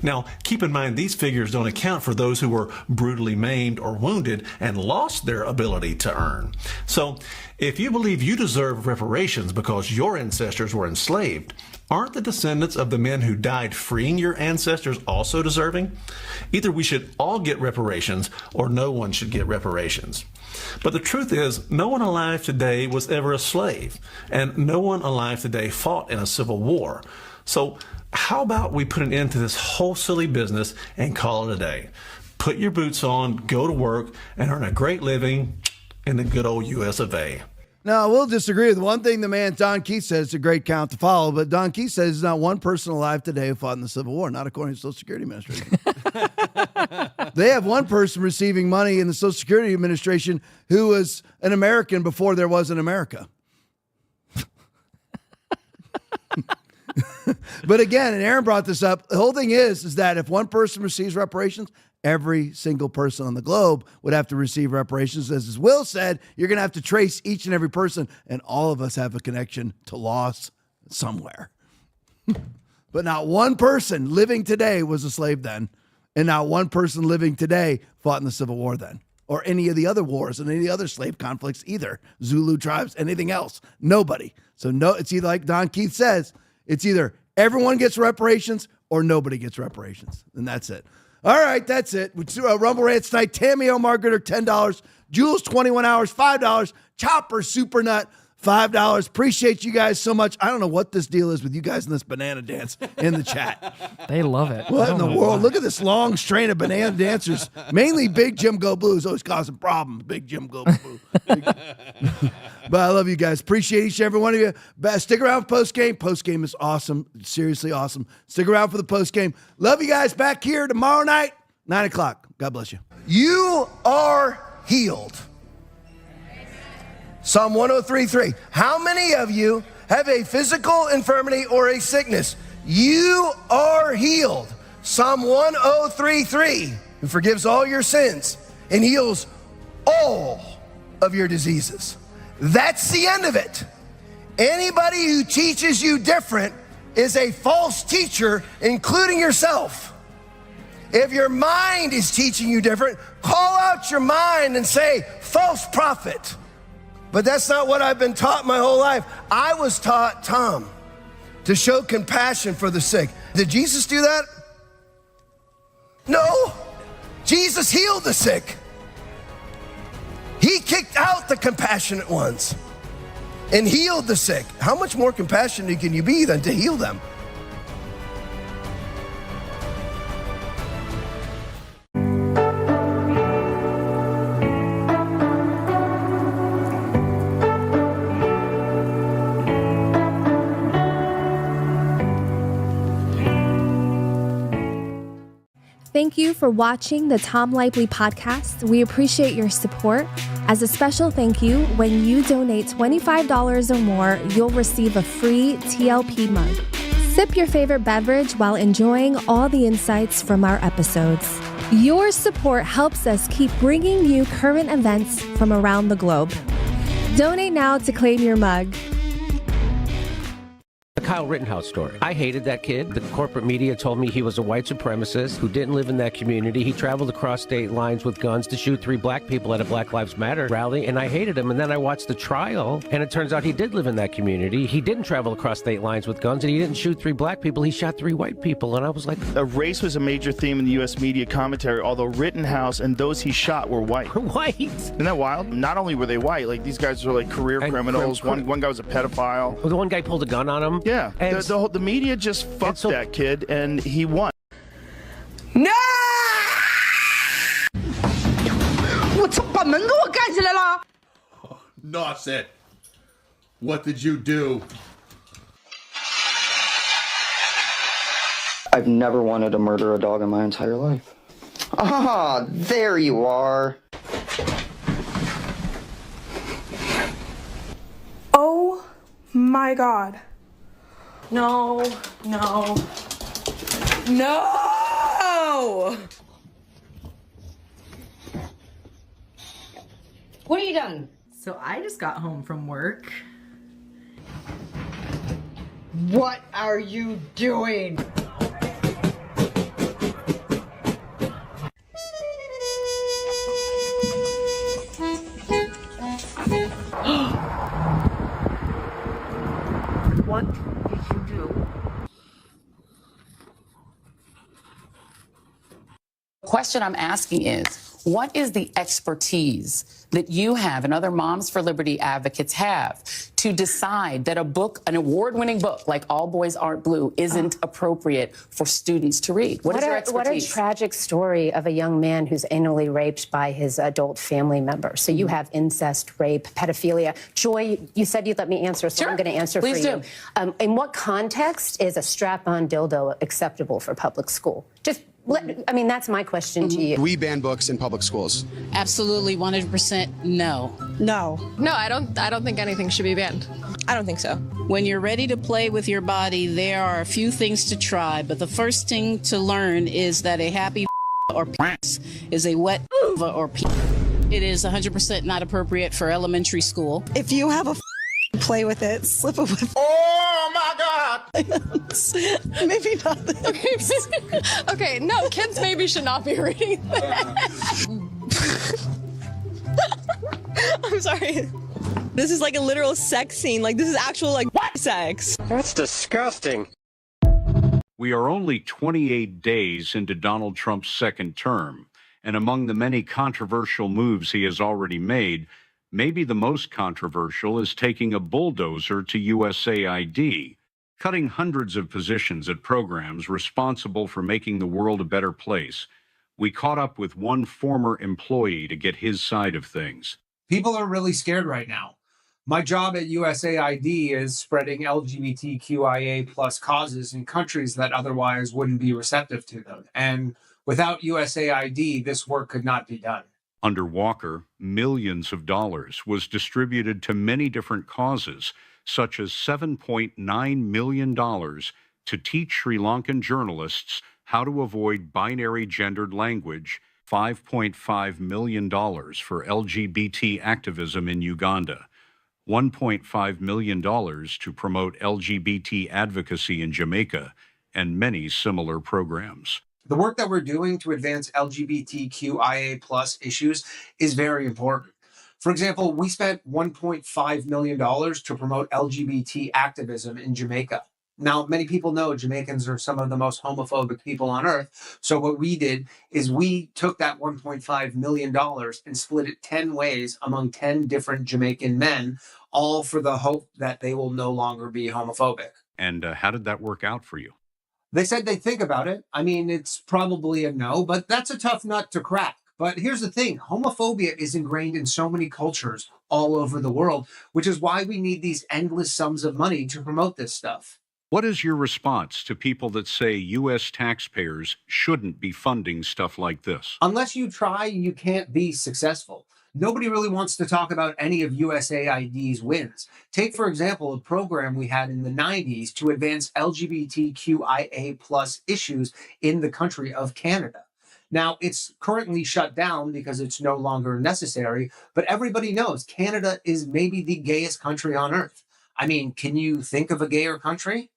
Now, keep in mind, these figures don't account for those who were brutally maimed or wounded and lost their ability to earn. So, if you believe you deserve reparations because your ancestors were enslaved, aren't the descendants of the men who died freeing your ancestors also deserving? Either we should all get reparations or no one should get reparations. But the truth is, no one alive today was ever a slave, and no one alive today fought in a civil war. So, how about we put an end to this whole silly business and call it a day? Put your boots on, go to work, and earn a great living in the good old US of A. Now, I will disagree with one thing the man Don Keith says. It's a great count to follow, but Don Keith says there's not one person alive today who fought in the Civil War, not according to the Social Security Administration. They have one person receiving money in the Social Security Administration who was an American before there was an America. But again, and Aaron brought this up, the whole thing is that if one person receives reparations, every single person on the globe would have to receive reparations. As Will said, you're going to have to trace each and every person, and all of us have a connection to loss somewhere. But not one person living today was a slave then, and not one person living today fought in the Civil War then, or any of the other wars and any of the other slave conflicts either. Zulu tribes, anything else. Nobody. So no, it's either like Don Keith says, it's either everyone gets reparations or nobody gets reparations. And that's it. All right, that's it. Rumble Rants tonight. Tammy O. Margaret, $10. Jules, 21 hours, $5. Chopper, Super Nut, $5. Appreciate you guys so much. I don't know what this deal is with you guys in this banana dance in the chat. They love it. What in the world? Look at this long strain of banana dancers. Mainly Big Jim Go Blue is always causing problems. Big Jim Go Blue. But I love you guys. Appreciate each and every one of you. Stick around for post-game. Post-game is awesome. Seriously awesome. Stick around for the post-game. Love you guys. Back here tomorrow night, 9 o'clock. God bless you. You are healed. Psalm 103:3. How many of you have a physical infirmity or a sickness, you are healed. Psalm 1033, who forgives all your sins and heals all of your diseases. That's the end of it. Anybody who teaches you different is a false teacher, including yourself. If your mind is teaching you different, call out your mind and say, false prophet. But that's not what I've been taught my whole life. I was taught, Tom, to show compassion for the sick. Did Jesus do that? No. Jesus healed the sick. He kicked out the compassionate ones and healed the sick. How much more compassionate can you be than to heal them? Thank you for watching the Tom Laipply podcast. We appreciate your support. As a special thank you, when you donate $25 or more, you'll receive a free TLP mug. Sip your favorite beverage while enjoying all the insights from our episodes. Your support helps us keep bringing you current events from around the globe. Donate now to claim your mug. The Kyle Rittenhouse story. I hated that kid. The corporate media told me he was a white supremacist who didn't live in that community. He traveled across state lines with guns to shoot 3 black people at a Black Lives Matter rally, and I hated him. And then I watched the trial, and it turns out he did live in that community. He didn't travel across state lines with guns, and he didn't shoot 3 black people. He shot 3 white people, and I was like... Race was a major theme in the U.S. media commentary, although Rittenhouse and those he shot were white. White? Isn't that wild? Not only were they white, like these guys were like career criminals. One guy was a pedophile. Well, the one guy pulled a gun on him? Yeah. And the media just fucked that kid, and he won. No! Nonsense. What did you do? I've never wanted to murder a dog in my entire life. Ah, there you are. Oh my God. No, no, no! What have you done? So I just got home from work. What are you doing? What did you do? The question I'm asking is, what is the expertise that you have and other Moms for Liberty advocates have to decide that a book, an award-winning book like All Boys Aren't Blue, isn't appropriate for students to read? What is your expertise? What a tragic story of a young man who's anally raped by his adult family member. So you have incest, rape, pedophilia. Joy, you said you'd let me answer, so I'm going to answer Please for you. In what context is a strap-on dildo acceptable for public school? I mean, that's my question to you. We ban books in public schools. Absolutely, 100% no. No. No, I don't think anything should be banned. I don't think so. When you're ready to play with your body, there are a few things to try, but the first thing to learn is that a happy or is a wet or it is 100% not appropriate for elementary school. If you have a play with it, slip it with. Oh my God! Maybe not. Okay, no, kids maybe should not be reading that. I'm sorry. This is like a literal sex scene. Like, this is actual, like, sex. That's disgusting. We are only 28 days into Donald Trump's second term, and among the many controversial moves he has already made, maybe the most controversial is taking a bulldozer to USAID, cutting hundreds of positions at programs responsible for making the world a better place. We caught up with one former employee to get his side of things. People are really scared right now. My job at USAID is spreading LGBTQIA plus causes in countries that otherwise wouldn't be receptive to them. And without USAID, this work could not be done. Under Walker, millions of dollars was distributed to many different causes, such as $7.9 million to teach Sri Lankan journalists how to avoid binary gendered language, $5.5 million for LGBT activism in Uganda, $1.5 million to promote LGBT advocacy in Jamaica, and many similar programs. The work that we're doing to advance LGBTQIA+ issues is very important. For example, we spent $1.5 million to promote LGBT activism in Jamaica. Now, many people know Jamaicans are some of the most homophobic people on earth. So what we did is we took that $1.5 million and split it 10 ways among 10 different Jamaican men, all for the hope that they will no longer be homophobic. And how did that work out for you? They said they'd think about it. I mean, it's probably a no, but that's a tough nut to crack. But here's the thing, homophobia is ingrained in so many cultures all over the world, which is why we need these endless sums of money to promote this stuff. What is your response to people that say U.S. taxpayers shouldn't be funding stuff like this? Unless you try, you can't be successful. Nobody really wants to talk about any of USAID's wins. Take, for example, a program we had in the 90s to advance LGBTQIA+ issues in the country of Canada. Now, it's currently shut down because it's no longer necessary, but everybody knows Canada is maybe the gayest country on earth. I mean, can you think of a gayer country?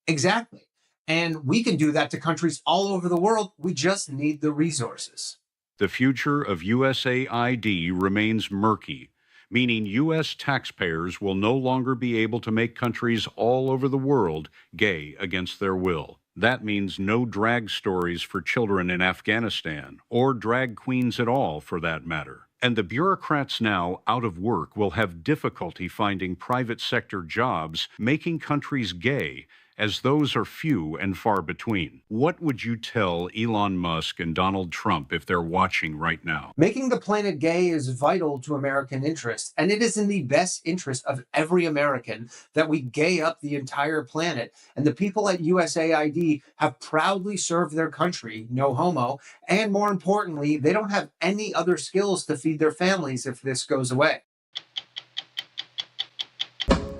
Exactly. And we can do that to countries all over the world. We just need the resources. The future of USAID remains murky, meaning U.S. taxpayers will no longer be able to make countries all over the world gay against their will. That means no drag stories for children in Afghanistan, or drag queens at all, for that matter. And the bureaucrats now out of work will have difficulty finding private sector jobs, making countries gay, as those are few and far between. What would you tell Elon Musk and Donald Trump if they're watching right now? Making the planet gay is vital to American interests, and it is in the best interest of every American that we gay up the entire planet. And the people at USAID have proudly served their country, no homo, and more importantly, they don't have any other skills to feed their families if this goes away.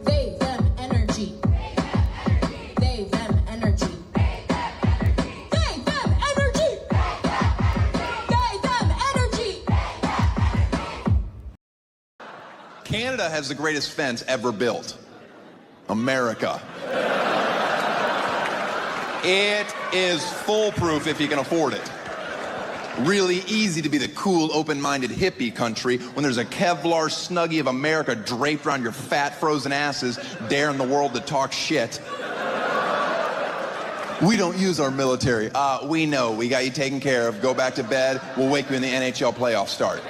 They, them, energy. They, them, energy. They, them, energy. They, them, energy. Canada has the greatest fence ever built. America. It is foolproof if you can afford it. Really easy to be the cool, open-minded hippie country when there's a Kevlar snuggie of America draped around your fat, frozen asses, daring the world to talk shit. We don't use our military. We know. We got you taken care of. Go back to bed. We'll wake you when the NHL playoffs start.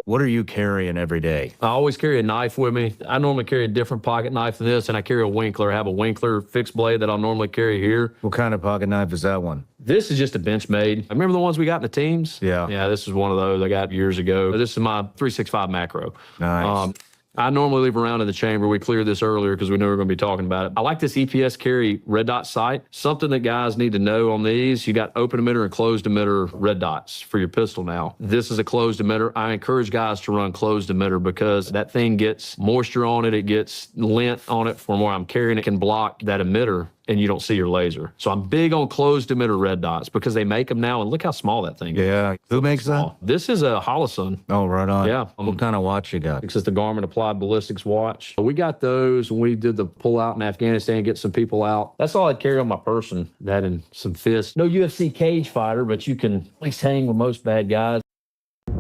What are you carrying every day? I always carry a knife with me. I normally carry a different pocket knife than this, and I carry a Winkler. I have a Winkler fixed blade that I'll normally carry here. What kind of pocket knife is that one? This is just a Benchmade. I remember the ones we got in the teams? Yeah. Yeah, this is one of those I got years ago. This is my 365 macro. Nice. I normally leave around in the chamber. We cleared this earlier because we knew we were going to be talking about it. I like this EPS carry red dot sight. Something that guys need to know on these, you got open emitter and closed emitter red dots for your pistol now. This is a closed emitter. I encourage guys to run closed emitter because that thing gets moisture on it. It gets lint on it from where I'm carrying. It can block that emitter and you don't see your laser. So I'm big on closed emitter red dots because they make them now, and look how small that thing is. Yeah. Who makes that? This is a Holosun. Oh, right on. Yeah. What kind of watch you got? It's just the Garmin Applied Ballistics watch. We got those when we did the pull out in Afghanistan, get some people out. That's all I'd carry on my person, that and some fists. No UFC cage fighter, but you can at least hang with most bad guys.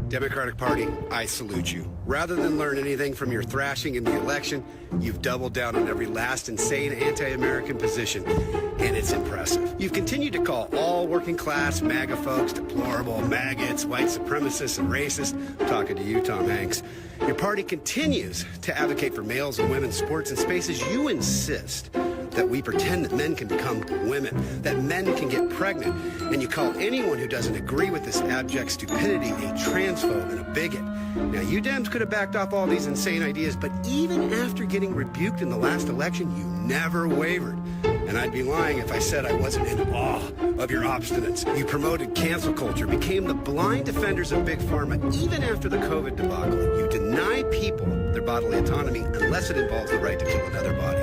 Democratic Party, I salute you. Rather than learn anything from your thrashing in the election, you've doubled down on every last insane anti-American position, and it's impressive. You've continued to call all working-class MAGA folks deplorable, maggots, white supremacists, and racists. I'm talking to you, Tom Hanks. Your party continues to advocate for males and women's sports and spaces. You insist that we pretend that men can become women, that men can get pregnant, and you call anyone who doesn't agree with this abject stupidity a transphobe and a bigot. Now, you Dems could have backed off all these insane ideas, but even after getting rebuked in the last election, you never wavered. And I'd be lying if I said I wasn't in awe of your obstinance. You promoted cancel culture, became the blind defenders of Big Pharma, even after the COVID debacle. You deny people their bodily autonomy unless it involves the right to kill another body.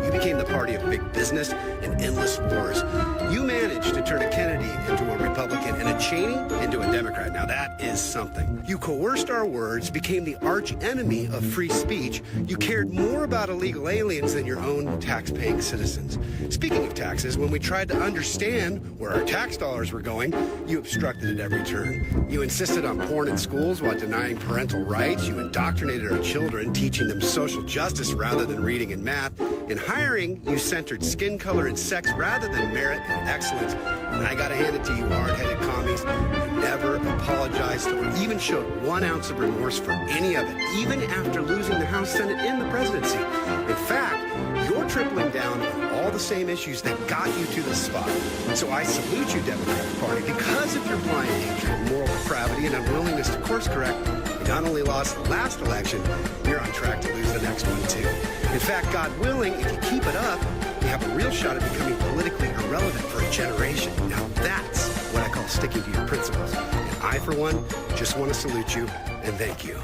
You became the party of big business and endless wars. You managed to turn a Kennedy into a Republican and a Cheney into a Democrat. Now that is something. You coerced our words, became the arch enemy of free speech. You cared more about illegal aliens than your own tax-paying citizens. Speaking of taxes, when we tried to understand where our tax dollars were going, you obstructed at every turn. You insisted on porn in schools while denying parental rights. You indoctrinated our children, teaching them social justice rather than reading and math. In hiring, you centered skin color and sex rather than merit and excellence. And I gotta hand it to you, hard-headed commies. You never apologized or even showed 1 ounce of remorse for any of it, even after losing the House, Senate, and the presidency. In fact, you're tripling down on all the same issues that got you to this spot. So I salute you, Democratic Party, because of your blind hatred, moral depravity, and unwillingness to course correct. You not only lost the last election, you're on track to lose the next one too. In fact, God willing, if you keep it up, you have a real shot at becoming politically irrelevant for a generation. Now that's what I call sticking to your principles. And I, for one, just want to salute you and thank you.